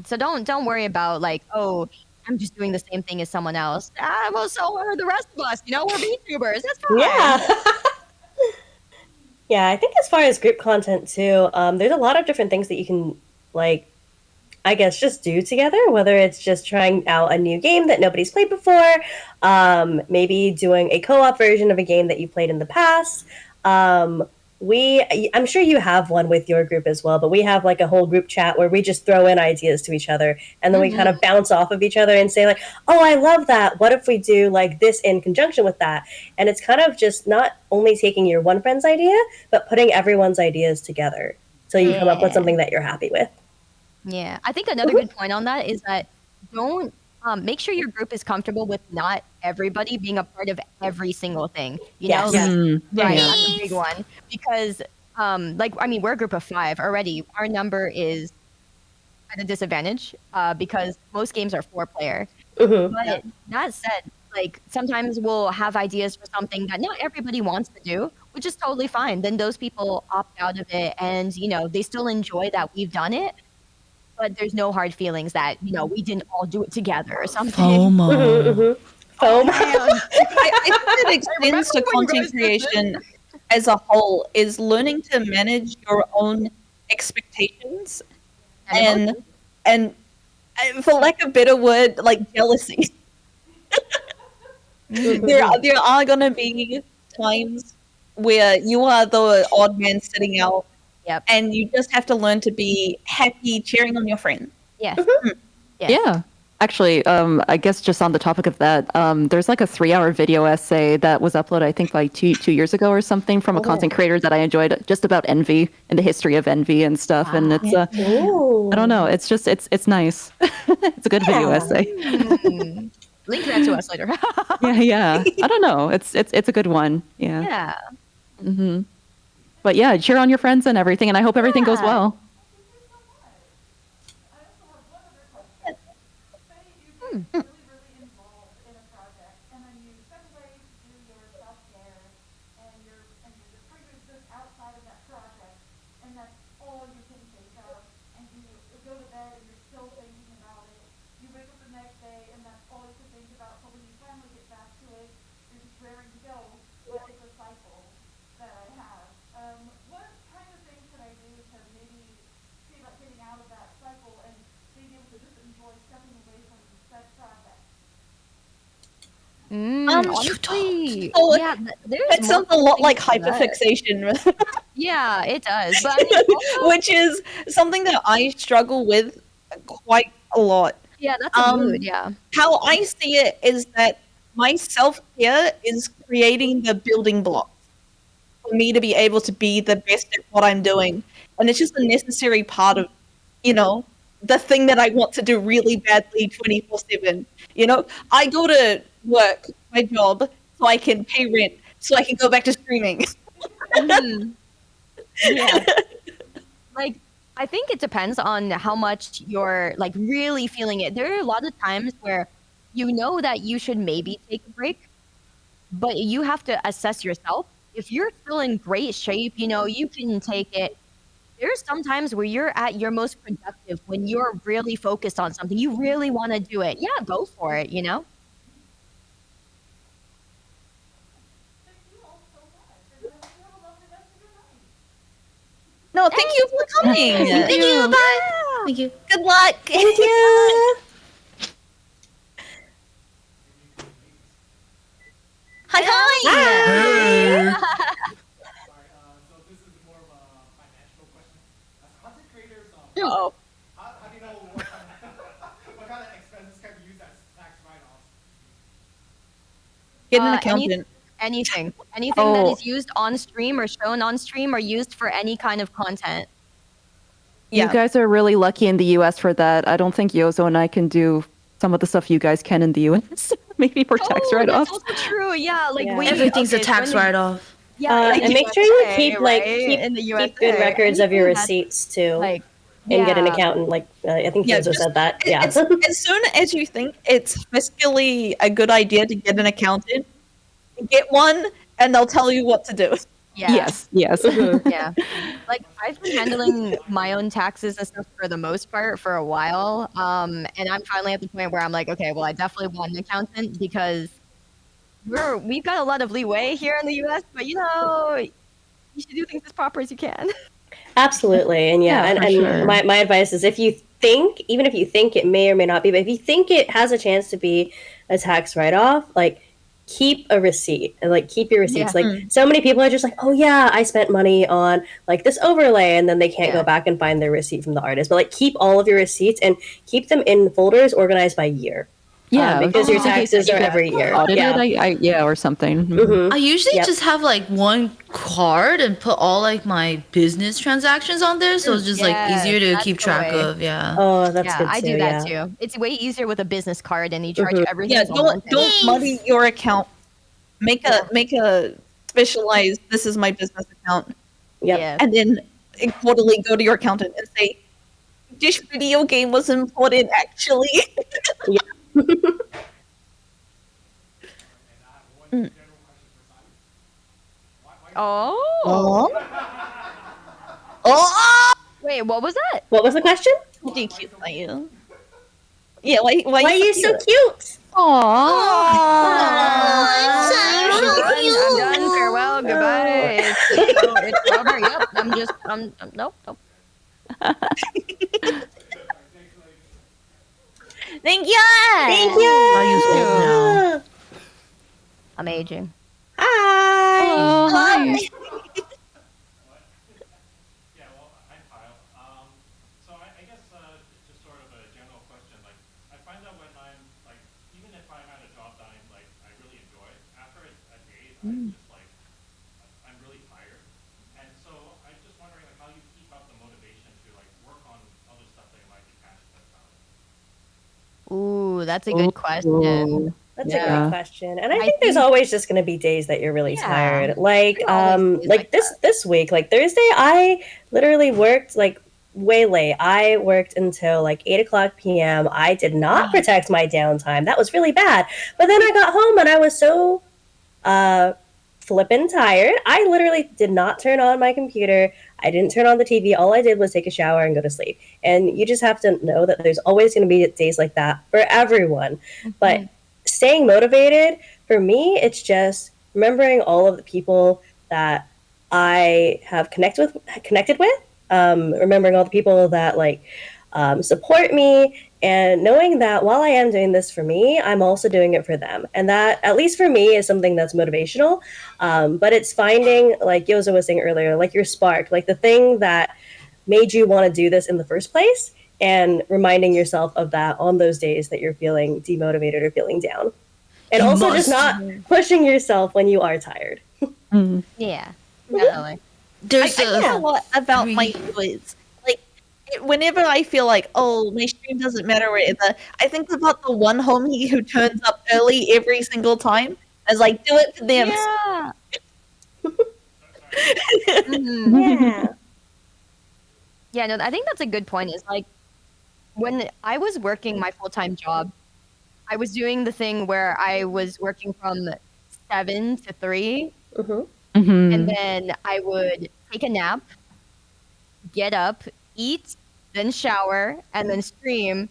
[SPEAKER 3] So don't worry about like, oh, I'm just doing the same thing as someone else. Well, so are the rest of us. We're VTubers. That's fine.
[SPEAKER 4] Yeah. Yeah, I think as far as group content too, there's a lot of different things that you can like I guess just do together, whether it's just trying out a new game that nobody's played before, maybe doing a co-op version of a game that you played in the past. I'm sure you have one with your group as well, but we have like a whole group chat where we just throw in ideas to each other and then we kind of bounce off of each other and say like, oh, I love that. What if we do like this in conjunction with that? And it's kind of just not only taking your one friend's idea, but putting everyone's ideas together so you come up with something that you're happy with.
[SPEAKER 3] Yeah, I think another good point on that is that don't make sure your group is comfortable with not everybody being a part of every single thing.
[SPEAKER 4] Yes.
[SPEAKER 3] Like, right,
[SPEAKER 2] Yeah.
[SPEAKER 3] that's a big one because, we're a group of 5 already. Our number is at a disadvantage because most games are 4-player. But that said, like sometimes we'll have ideas for something that not everybody wants to do, which is totally fine. Then those people opt out of it, and they still enjoy that we've done it, but there's no hard feelings that we didn't all do it together or something.
[SPEAKER 5] FOMO.
[SPEAKER 4] Foam.
[SPEAKER 1] I think that extends to
[SPEAKER 3] remember when you
[SPEAKER 1] content
[SPEAKER 3] guys did this?
[SPEAKER 1] creation as a whole is learning to manage your own expectations and for lack of a better word, like jealousy. There are gonna be times where you are the odd man sitting out,
[SPEAKER 3] Yep.
[SPEAKER 1] and you just have to learn to be happy cheering on your friend.
[SPEAKER 3] Yes. Yes.
[SPEAKER 2] Yeah. Actually, I guess just on the topic of that, there's like a 3-hour video essay that was uploaded, I think, like two years ago or something, from a content creator that I enjoyed, just about envy and the history of envy and stuff. And it's, I don't know, it's just, it's nice. It's a good video essay.
[SPEAKER 3] Link that to us later.
[SPEAKER 2] Yeah. I don't know. It's a good one. Yeah.
[SPEAKER 3] Yeah.
[SPEAKER 2] But yeah, cheer on your friends and everything, and I hope everything goes well.
[SPEAKER 3] Honestly,
[SPEAKER 1] So
[SPEAKER 3] yeah, there's
[SPEAKER 1] that sounds a
[SPEAKER 3] multiple
[SPEAKER 1] lot like
[SPEAKER 3] things to that.
[SPEAKER 1] hyperfixation,
[SPEAKER 3] Yeah, it does. But I mean, also,
[SPEAKER 1] which is something that I struggle with quite a lot.
[SPEAKER 3] yeah, that's a mood. Yeah.
[SPEAKER 1] How I see it is that my self-care is creating the building blocks for me to be able to be the best at what I'm doing. And it's just a necessary part of, the thing that I want to do really badly 24/7. I go to work, my job, so I can pay rent, so I can go back to streaming.
[SPEAKER 3] Yeah. Like, I think it depends on how much you're like really feeling it. There are a lot of times where you know that you should maybe take a break, but you have to assess yourself. If you're still in great shape, you can take it. There's some times where you're at your most productive when you're really focused on something. You really want to do it. Yeah, go for it.
[SPEAKER 1] No, thank you for coming.
[SPEAKER 2] Thank
[SPEAKER 6] Thank you. Bye.
[SPEAKER 3] Yeah.
[SPEAKER 6] Thank you.
[SPEAKER 1] Good luck.
[SPEAKER 4] Thank you.
[SPEAKER 1] Hi, hi.
[SPEAKER 5] Hey.
[SPEAKER 8] Alright, so this is more of a financial question. As content creators,
[SPEAKER 3] Oh.
[SPEAKER 8] how do you know what kind what kind of expenses can be used as tax write-offs?
[SPEAKER 1] Get an
[SPEAKER 3] Any-
[SPEAKER 1] accountant.
[SPEAKER 3] Anything that
[SPEAKER 2] Oh.
[SPEAKER 3] is used on stream or shown on stream or used for any kind of content.
[SPEAKER 2] You
[SPEAKER 1] Yeah.
[SPEAKER 2] guys are really lucky in the US for that. I don't think Yozo and I can do some of the stuff you guys can in the US. Maybe for tax write-offs.
[SPEAKER 3] That's also true. Yeah, like
[SPEAKER 4] Yeah.
[SPEAKER 3] we
[SPEAKER 6] Everything's a
[SPEAKER 3] okay, so
[SPEAKER 6] tax
[SPEAKER 3] in the-
[SPEAKER 6] write-off.
[SPEAKER 3] Yeah, in the
[SPEAKER 4] And make sure you
[SPEAKER 3] USA,
[SPEAKER 4] keep
[SPEAKER 3] right?
[SPEAKER 4] keep
[SPEAKER 3] in the
[SPEAKER 4] keep good
[SPEAKER 3] USA,
[SPEAKER 4] records of your
[SPEAKER 3] anything that's,
[SPEAKER 4] receipts too,
[SPEAKER 3] like
[SPEAKER 4] and get an
[SPEAKER 3] yeah.
[SPEAKER 4] accountant. Like I think
[SPEAKER 1] Yeah,
[SPEAKER 4] Yozo
[SPEAKER 1] just
[SPEAKER 4] said that. Yeah.
[SPEAKER 1] as soon as you think it's fiscally a good idea to get an accountant, get one, and they'll tell you what to do.
[SPEAKER 3] Yeah.
[SPEAKER 2] Yes, yes.
[SPEAKER 3] Yeah. Like I've been handling my own taxes and stuff for the most part for a while. And I'm finally at the point where I'm like, okay, well I definitely want an accountant because we've got a lot of leeway here in the US, but you should do things as proper as you can.
[SPEAKER 4] Absolutely, and
[SPEAKER 2] Yeah, for
[SPEAKER 4] and
[SPEAKER 2] sure.
[SPEAKER 4] my advice is if you think, even if you think it may or may not be, but if you think it has a chance to be a tax write-off, like keep a receipt and like keep your receipts.
[SPEAKER 3] Yeah.
[SPEAKER 4] Like so many people are just like, oh yeah, I spent money on like this overlay, and then they can't
[SPEAKER 3] Yeah.
[SPEAKER 4] go back and find their receipt from the artist. But like keep all of your receipts and keep them in folders organized by year.
[SPEAKER 2] Yeah,
[SPEAKER 4] because your
[SPEAKER 2] just in case
[SPEAKER 4] taxes
[SPEAKER 2] you
[SPEAKER 4] are
[SPEAKER 2] get
[SPEAKER 4] every year.
[SPEAKER 2] audited,
[SPEAKER 4] Yeah.
[SPEAKER 2] or something.
[SPEAKER 4] Mhm.
[SPEAKER 6] I usually
[SPEAKER 4] Yep.
[SPEAKER 6] just have like one card and put all like my business transactions on there, so it's just like
[SPEAKER 3] Yes,
[SPEAKER 6] easier to
[SPEAKER 3] that's
[SPEAKER 6] keep
[SPEAKER 3] the
[SPEAKER 6] track
[SPEAKER 3] way.
[SPEAKER 6] of. Yeah.
[SPEAKER 4] Oh, that's
[SPEAKER 3] Yeah,
[SPEAKER 4] good
[SPEAKER 3] I
[SPEAKER 4] too.
[SPEAKER 3] do that
[SPEAKER 4] yeah.
[SPEAKER 3] too. It's way easier with a business card and you charge
[SPEAKER 4] Mhm.
[SPEAKER 3] everything.
[SPEAKER 1] Yeah,
[SPEAKER 3] as a one
[SPEAKER 1] don't
[SPEAKER 3] thing.
[SPEAKER 1] muddy your account. Make a specialized. This is my business account,
[SPEAKER 4] Yep.
[SPEAKER 3] Yeah.
[SPEAKER 1] and then quarterly go to your accountant and say, "This video game was imported actually."
[SPEAKER 8] And I have one general question for Simon.
[SPEAKER 3] Oh.
[SPEAKER 1] Oh,
[SPEAKER 3] Wait, what was that?
[SPEAKER 4] What was the question?
[SPEAKER 1] pretty cute, are you? Yeah, why
[SPEAKER 4] Why are you so cute?
[SPEAKER 3] I'm done. Farewell. Goodbye. It's over. Yep. I'm nope.
[SPEAKER 1] Thank you.
[SPEAKER 4] Thank you.
[SPEAKER 6] I use old now.
[SPEAKER 3] I'm aging.
[SPEAKER 4] Hi.
[SPEAKER 2] Oh, hi.
[SPEAKER 8] Yeah, well, I'm Kyle. So I guess just sort of a general question. Like, I find that when I'm like, even if I'm at a job that I really enjoy, after a day, I'm just like, I'm really tired. And so I'm just wondering like how you keep up the motivation to like work on other stuff that you might be passionate about.
[SPEAKER 3] Ooh, that's a good question.
[SPEAKER 4] That's a
[SPEAKER 2] Yeah.
[SPEAKER 4] great question. And I
[SPEAKER 3] I
[SPEAKER 4] think there's
[SPEAKER 3] think-
[SPEAKER 4] always just going to be days that you're really
[SPEAKER 3] Yeah.
[SPEAKER 4] tired. Like
[SPEAKER 3] There are always days like
[SPEAKER 4] this week, like Thursday, I literally worked like way late. I worked until like 8 o'clock p.m. I did not protect my downtime. That was really bad. But then I got home and I was so flippin' tired. I literally did not turn on my computer. I didn't turn on the TV. All I did was take a shower and go to sleep. And you just have to know that there's always going to be days like that for everyone. But staying motivated, for me, it's just remembering all of the people that I have connected with, remembering all the people that like support me, and knowing that while I am doing this for me, I'm also doing it for them. And that, at least for me, is something that's motivational. But it's finding, like Yozo was saying earlier, like your spark, like the thing that made you want to do this in the first place, and reminding yourself of that on those days that you're feeling demotivated or feeling down. And
[SPEAKER 6] You
[SPEAKER 4] also just
[SPEAKER 6] must.
[SPEAKER 4] not pushing yourself when you are tired.
[SPEAKER 3] Yeah. Definitely.
[SPEAKER 6] There's
[SPEAKER 1] I know a
[SPEAKER 6] a
[SPEAKER 1] lot about
[SPEAKER 6] three-
[SPEAKER 1] my viewers. Like, whenever I feel like, oh, my stream doesn't matter, whatever, I think about the one homie who turns up early every single time. I was like, do it for them.
[SPEAKER 3] Yeah.
[SPEAKER 4] Yeah.
[SPEAKER 3] Yeah, no, I think that's a good point. Is like when I was working my full-time job, I was doing the thing where I was working from 7 to 3,
[SPEAKER 4] Mm-hmm.
[SPEAKER 3] and
[SPEAKER 2] Hmm.
[SPEAKER 3] then I would take a nap, get up, eat, then shower, and then stream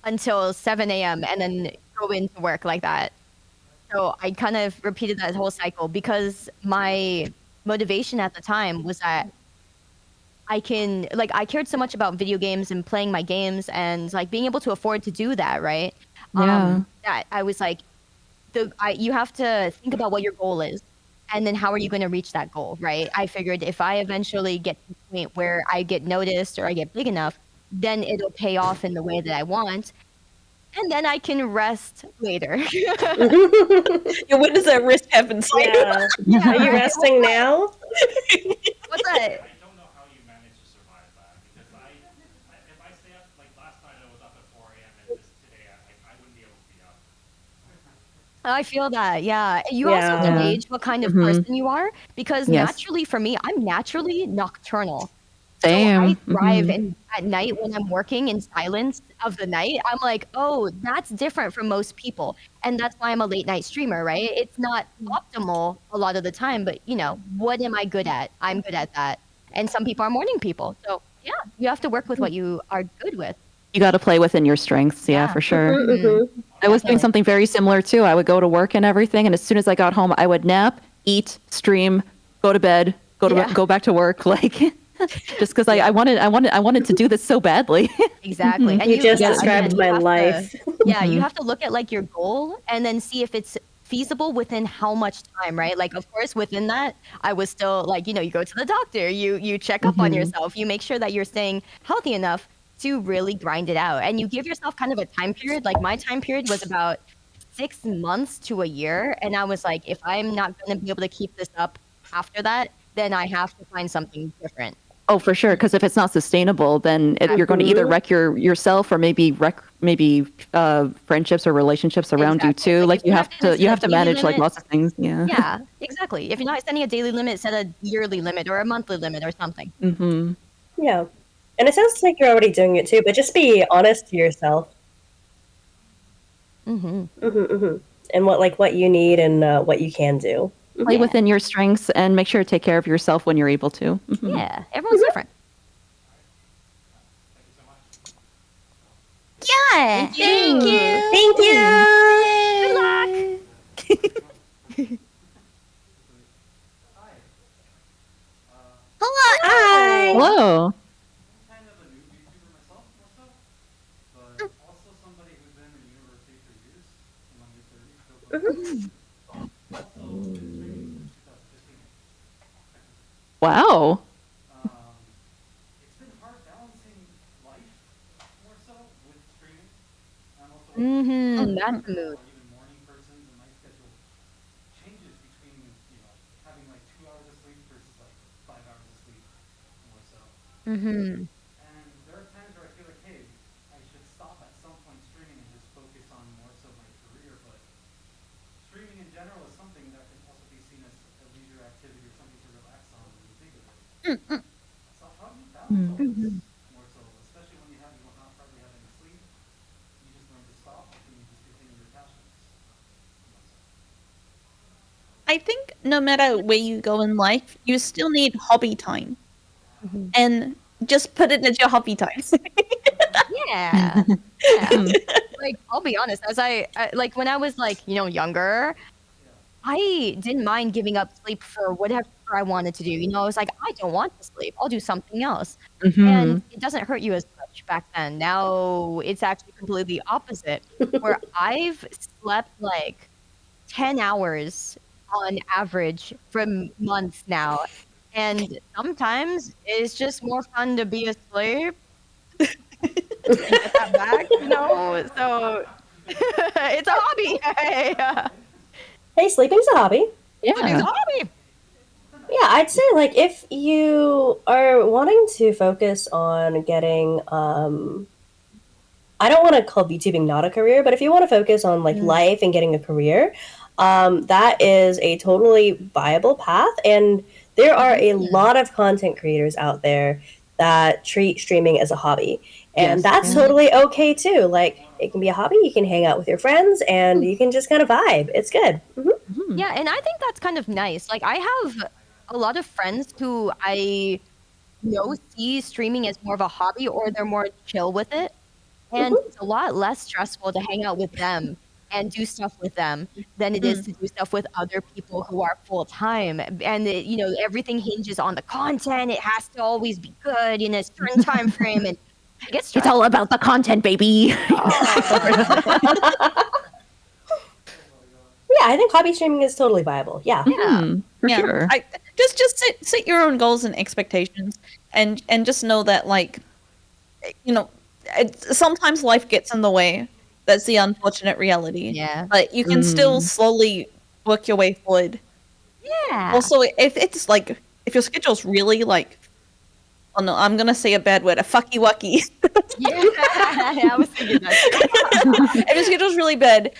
[SPEAKER 3] until 7 a.m. and then go into work like that. So I kind of repeated that whole cycle because my motivation at the time was that I cared so much about video games and playing my games and like being able to afford to do that, right?
[SPEAKER 2] Yeah.
[SPEAKER 3] That I was like, you have to think about what your goal is, and then how are you going to reach that goal, right? I figured if I eventually get to the point where I get noticed or I get big enough, then it'll pay off in the way that I want, and then I can rest later.
[SPEAKER 1] Yeah, when does that risk happen to you?
[SPEAKER 4] Yeah.
[SPEAKER 3] Yeah,
[SPEAKER 4] Are you
[SPEAKER 3] right.
[SPEAKER 4] resting now?
[SPEAKER 3] What's that?
[SPEAKER 8] I don't know how you manage to survive that because if I stay up like last night, I was up at 4 a.m. and this today, I wouldn't be able to be up.
[SPEAKER 3] I feel that, yeah. You also have to
[SPEAKER 4] Yeah.
[SPEAKER 2] Yeah.
[SPEAKER 3] gauge what kind of
[SPEAKER 2] Hmm.
[SPEAKER 3] person you are because
[SPEAKER 2] Yes.
[SPEAKER 3] naturally for me, I'm naturally nocturnal. So I
[SPEAKER 2] Same.
[SPEAKER 3] thrive
[SPEAKER 2] Hmm.
[SPEAKER 3] at night when I'm working in silence of the night. I'm like, oh, that's different from most people. And that's why I'm a late night streamer, right? It's not optimal a lot of the time, but what am I good at? I'm good at that. And some people are morning people. So yeah, you have to work with what you are good with.
[SPEAKER 2] You got to play within your strengths. Yeah,
[SPEAKER 3] Yeah.
[SPEAKER 2] for sure.
[SPEAKER 4] Mm-hmm,
[SPEAKER 3] Mhm.
[SPEAKER 4] mm-hmm.
[SPEAKER 2] I was doing
[SPEAKER 3] Definitely.
[SPEAKER 2] something very similar too. I would go to work and everything, and as soon as I got home, I would nap, eat, stream, go to bed,
[SPEAKER 3] Yeah.
[SPEAKER 2] go back to work, like just because I wanted to do this so badly.
[SPEAKER 3] Exactly. And
[SPEAKER 4] You just
[SPEAKER 3] yeah,
[SPEAKER 4] described
[SPEAKER 3] again,
[SPEAKER 4] my
[SPEAKER 3] you have
[SPEAKER 4] life.
[SPEAKER 3] to, yeah, you have to look at like your goal and then see if it's feasible within how much time, right? Like, of course, within that, I was still like, you go to the doctor, you check up on
[SPEAKER 2] Hmm.
[SPEAKER 3] yourself, you make sure that you're staying healthy enough to really grind it out, and you give yourself kind of a time period. Like my time period was about 6 months to a year, and I was like, if I'm not going to be able to keep this up after that, then I have to find something different.
[SPEAKER 2] Oh, for sure. Because if it's not sustainable, then you're going to either
[SPEAKER 4] Mhm.
[SPEAKER 2] wreck yourself or maybe friendships or relationships around you
[SPEAKER 3] Exactly.
[SPEAKER 2] too.
[SPEAKER 3] Like,
[SPEAKER 2] Like
[SPEAKER 3] if you're not gonna
[SPEAKER 2] you
[SPEAKER 3] set a
[SPEAKER 2] have to
[SPEAKER 3] daily
[SPEAKER 2] manage like
[SPEAKER 3] limit,
[SPEAKER 2] lots of things. Yeah.
[SPEAKER 3] yeah, exactly. If you're not setting a daily limit, set a yearly limit or a monthly limit or something.
[SPEAKER 2] Hmm.
[SPEAKER 4] Yeah. And it sounds like you're already doing it too, but just be honest to yourself.
[SPEAKER 3] Mm-hmm.
[SPEAKER 4] Mm-hmm, mm-hmm. And what you need and what you can do.
[SPEAKER 2] Play
[SPEAKER 3] Yeah.
[SPEAKER 2] within your strengths and make sure to take care of yourself when you're able to. Mhm.
[SPEAKER 3] Yeah. Everyone's different.
[SPEAKER 1] Yeah.
[SPEAKER 3] Thank you.
[SPEAKER 4] Thank you.
[SPEAKER 3] Good luck.
[SPEAKER 1] Hello.
[SPEAKER 4] Hi.
[SPEAKER 2] Hello.
[SPEAKER 8] I'm kind of a new VTuber myself, more so, but also somebody who's been in university for years, in my mid 30s, also been streaming since 2015.
[SPEAKER 2] Wow.
[SPEAKER 8] It's been hard balancing life more so with streaming. I'm also a
[SPEAKER 3] Mm-hmm. That's the mood.
[SPEAKER 8] or even morning person, and my schedule changes between having like 2 hours of sleep versus like 5 hours of sleep more so.
[SPEAKER 3] Mm-hmm.
[SPEAKER 8] And there are times where I feel like, hey, I should stop at some point streaming and just focus on more so my career. But streaming in general is something that can also be seen as a leisure activity or something to relax on when you think of it. So how do you balance all this more so, especially when you will not hardly have any sleep? You just learn to stop, and you just continue your passions.
[SPEAKER 1] I think no matter where you go in life, you still need hobby time.
[SPEAKER 3] Mm-hmm.
[SPEAKER 1] And just put it as your hobby time.
[SPEAKER 3] Yeah. Yeah. Like, I'll be honest, as like when I was like, younger, I didn't mind giving up sleep for whatever I wanted to do. I was like, I don't want to sleep. I'll do something else.
[SPEAKER 2] Hmm.
[SPEAKER 3] And it doesn't hurt you as much back then. Now it's actually completely opposite, where I've slept like 10 hours on average for months now. And sometimes it's just more fun to be asleep and get that back, So it's a hobby. Hey,
[SPEAKER 4] Hey, sleeping's a hobby.
[SPEAKER 3] sleeping's a
[SPEAKER 2] Yeah.
[SPEAKER 3] hobby.
[SPEAKER 4] Yeah, I'd say if you are wanting to focus on getting I don't want to call VTubing not a career, but if you want to focus on life and getting a career, that is a totally viable path. And there are a lot of content creators out there that treat streaming as a hobby. And
[SPEAKER 2] Yes.
[SPEAKER 4] that's totally okay too. Like, it can be a hobby, you can hang out with your friends, and you can just kind of vibe. It's good.
[SPEAKER 3] Yeah, and I think that's kind of nice. Like, I have a lot of friends who I know see streaming as more of a hobby, or they're more chill with it. And it's a lot less stressful to hang out with them and do stuff with them than it is to do stuff with other people who are full time. And everything hinges on the content. It has to always be good in a certain time frame, and I get
[SPEAKER 2] It's
[SPEAKER 3] stressed.
[SPEAKER 2] all about the content, baby.
[SPEAKER 4] Yeah, I think hobby streaming is totally viable. Yeah.
[SPEAKER 2] For sure.
[SPEAKER 1] I just set your own goals and expectations, and just know that, like, sometimes life gets in the way. That's the unfortunate reality.
[SPEAKER 3] Yeah.
[SPEAKER 1] But you can still slowly work your way forward.
[SPEAKER 3] Yeah.
[SPEAKER 1] Also, if your schedule's really like, oh no, I'm gonna say a bad word, a fucky wucky.
[SPEAKER 3] Yeah, I was thinking that.
[SPEAKER 1] If your schedule's really bad,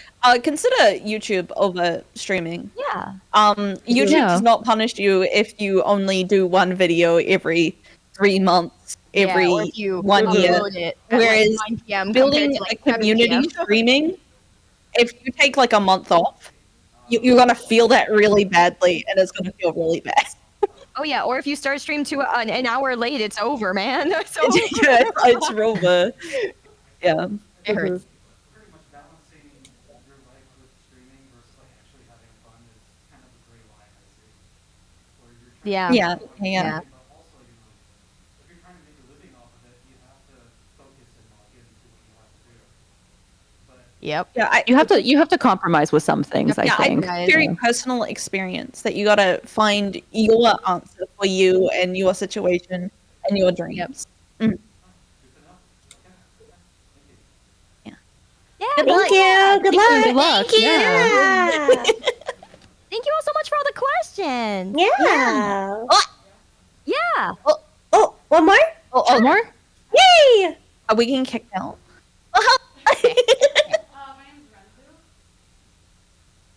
[SPEAKER 1] consider YouTube over streaming.
[SPEAKER 3] Yeah.
[SPEAKER 1] YouTube
[SPEAKER 2] Yeah.
[SPEAKER 1] does not punish you if you only do one video every 3 months, every
[SPEAKER 3] or if you
[SPEAKER 1] 1 year.
[SPEAKER 3] upload it at
[SPEAKER 1] Whereas
[SPEAKER 3] 9 p.m.
[SPEAKER 1] building
[SPEAKER 3] compared to,
[SPEAKER 1] a
[SPEAKER 3] 7
[SPEAKER 1] community
[SPEAKER 3] p.m.
[SPEAKER 1] streaming, if you take like a month off, you're gonna feel that really badly, and it's gonna feel really bad.
[SPEAKER 3] Oh yeah, or if you start stream to an hour late, it's over, man. So
[SPEAKER 1] It's over. Yeah.
[SPEAKER 3] it hurts.
[SPEAKER 8] Pretty much balancing your life with streaming versus like actually having fun is kind of a gray line, I see. Where you're trying
[SPEAKER 3] Yeah.
[SPEAKER 1] Yeah.
[SPEAKER 3] Yeah.
[SPEAKER 8] but also, if you're trying to make a living off of it, you have to focus and lock into what you have to do. But
[SPEAKER 3] Yep.
[SPEAKER 1] Yeah,
[SPEAKER 2] You have to compromise with some things, I think.
[SPEAKER 3] Right.
[SPEAKER 1] very personal experience that you gotta find your answer for you and your situation and your dreams.
[SPEAKER 3] Yeah.
[SPEAKER 1] Good
[SPEAKER 3] but-
[SPEAKER 1] luck.
[SPEAKER 4] Good luck.
[SPEAKER 2] Good luck. Yeah.
[SPEAKER 3] Thank you all so much for all the questions.
[SPEAKER 4] Yeah.
[SPEAKER 3] Yeah.
[SPEAKER 4] Oh, one more?
[SPEAKER 1] Oh,
[SPEAKER 2] More?
[SPEAKER 4] Yay!
[SPEAKER 1] are we getting kicked out?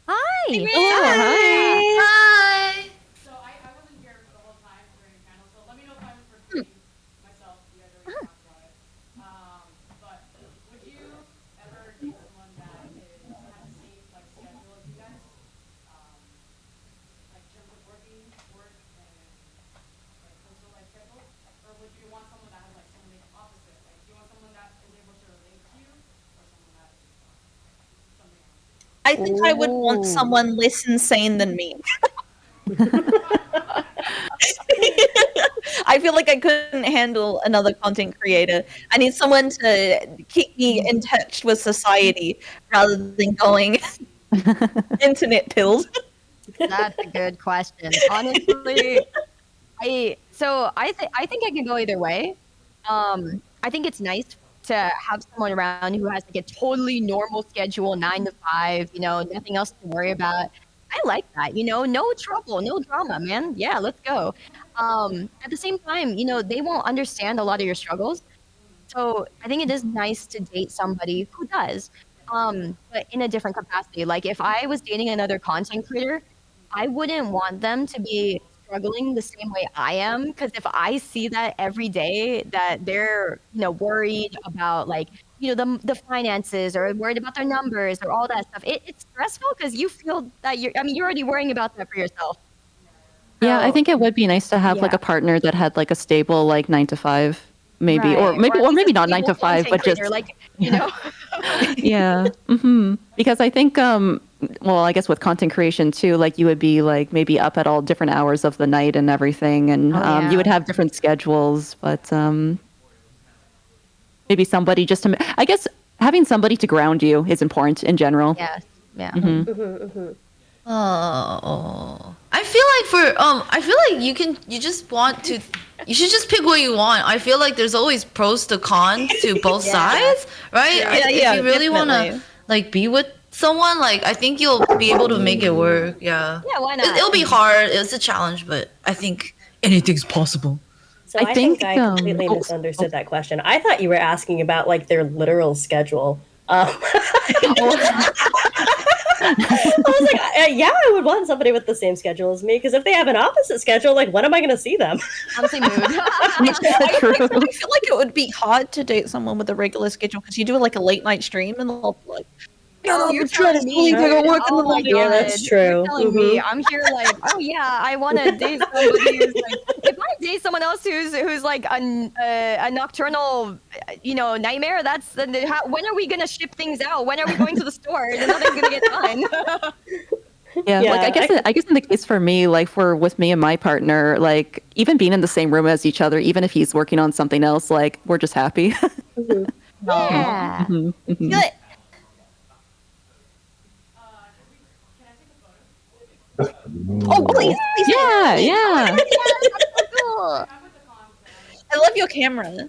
[SPEAKER 3] Hi.
[SPEAKER 1] Hi.
[SPEAKER 9] So I wasn't here for the whole time during the panel, so let me know if I'm repeating myself. You guys already talked about it. But would you ever date someone that has the same like schedule as you guys? Like in terms of work and like personal life schedule? Or would you want someone that has like something the opposite? Like do you want someone that is able to relate to you, or someone that is something else?
[SPEAKER 1] I think I would want someone less insane than me. I feel like I couldn't handle another content creator. I need someone to keep me in touch with society rather than going internet pills.
[SPEAKER 3] That's a good question. Honestly, I think I can go either way. I think it's nice to have someone around who has like a totally normal schedule, 9 to 5. Nothing else to worry about. I like that. No trouble, no drama, man. Yeah, let's go. At the same time, they won't understand a lot of your struggles. So I think it is nice to date somebody who does, but in a different capacity. Like if I was dating another content creator, I wouldn't want them to be struggling the same way I am. Because if I see that every day that they're, worried about like, the finances or worried about their numbers or all that stuff, it's stressful because you feel that you're already worrying about that for yourself.
[SPEAKER 2] Yeah, I
[SPEAKER 3] So-
[SPEAKER 2] think it would be nice to have like
[SPEAKER 3] Yeah.
[SPEAKER 2] a partner that had like a stable like 9 to 5, maybe, or
[SPEAKER 3] Right.
[SPEAKER 2] maybe,
[SPEAKER 3] at
[SPEAKER 2] or
[SPEAKER 3] least
[SPEAKER 2] maybe
[SPEAKER 3] a
[SPEAKER 2] not 9 to
[SPEAKER 3] stable
[SPEAKER 2] 5,
[SPEAKER 3] content
[SPEAKER 2] but just
[SPEAKER 3] creator, like,
[SPEAKER 2] yeah. Because I think, well, I guess with content creation too, like you would be like maybe up at all different hours of the night and everything, and
[SPEAKER 3] yeah.
[SPEAKER 2] you would have different schedules, but maybe somebody just to, I guess having somebody to ground you is important in general.
[SPEAKER 3] Yes. Yeah.
[SPEAKER 6] Oh, I feel like you just want to, you should just pick what you want. I feel like there's always pros to cons to both sides, right? If you really want to
[SPEAKER 1] definitely.
[SPEAKER 6] like be with someone, like I think you'll be able to make it work. Yeah.
[SPEAKER 3] Yeah, why not?
[SPEAKER 6] It'll be hard. It's a challenge, but I think anything's possible.
[SPEAKER 4] So
[SPEAKER 2] I
[SPEAKER 4] I think
[SPEAKER 2] think,
[SPEAKER 4] I completely misunderstood that question. I thought you were asking about like their literal schedule. I was like, yeah, I would want somebody with the same schedule as me because if they have an opposite schedule, like, when am I going to see them?
[SPEAKER 3] Honestly, mood.
[SPEAKER 2] True.
[SPEAKER 1] I feel like it would be hard to date someone with a regular schedule because you do like a late night stream and they'll be like,
[SPEAKER 3] Oh, you're telling me.
[SPEAKER 1] I gotta work in
[SPEAKER 3] Oh
[SPEAKER 1] the
[SPEAKER 3] my
[SPEAKER 1] morning.
[SPEAKER 4] Yeah,
[SPEAKER 3] god,
[SPEAKER 4] that's true.
[SPEAKER 3] You're telling me.
[SPEAKER 4] Mhm.
[SPEAKER 3] I'm here like, oh yeah, I want to date somebody who's like. If I date someone else who's like a nocturnal, nightmare. That's when are we gonna ship things out? When are we going to the store? And nothing's gonna get done.
[SPEAKER 2] Yeah,
[SPEAKER 4] Yeah,
[SPEAKER 2] like I guess in the case for me, like for with me and my partner, like even being in the same room as each other, even if he's working on something else, like we're just happy.
[SPEAKER 4] Mhm.
[SPEAKER 3] Yeah.
[SPEAKER 2] Mhm, mhm.
[SPEAKER 1] Good. Oh, please, please.
[SPEAKER 2] Yeah, yeah.
[SPEAKER 3] That's so cool.
[SPEAKER 1] I love your camera.
[SPEAKER 9] Alright,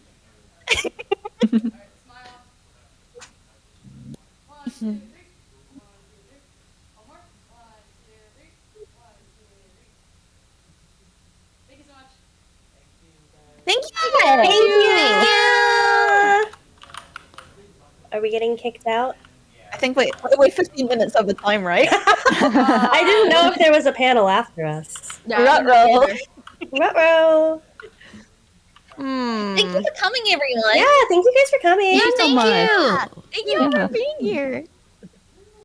[SPEAKER 9] smile. 1, 2, 3. 1, 2, 3. One more. 1, 2, 3. 1, 2, 3. Thank you so much.
[SPEAKER 1] Thank you.
[SPEAKER 4] Thank you. Are we getting kicked out?
[SPEAKER 1] I think we're 15 minutes over time, right?
[SPEAKER 4] I didn't know if there was a panel after us.
[SPEAKER 3] Yeah, I don't know either.
[SPEAKER 4] Ruh-roh.
[SPEAKER 1] Thank you for coming, everyone.
[SPEAKER 4] Yeah, thank you guys for coming.
[SPEAKER 6] Yeah,
[SPEAKER 2] so
[SPEAKER 6] thank
[SPEAKER 2] much.
[SPEAKER 6] you.
[SPEAKER 3] Thank you
[SPEAKER 2] Yeah.
[SPEAKER 3] for being here.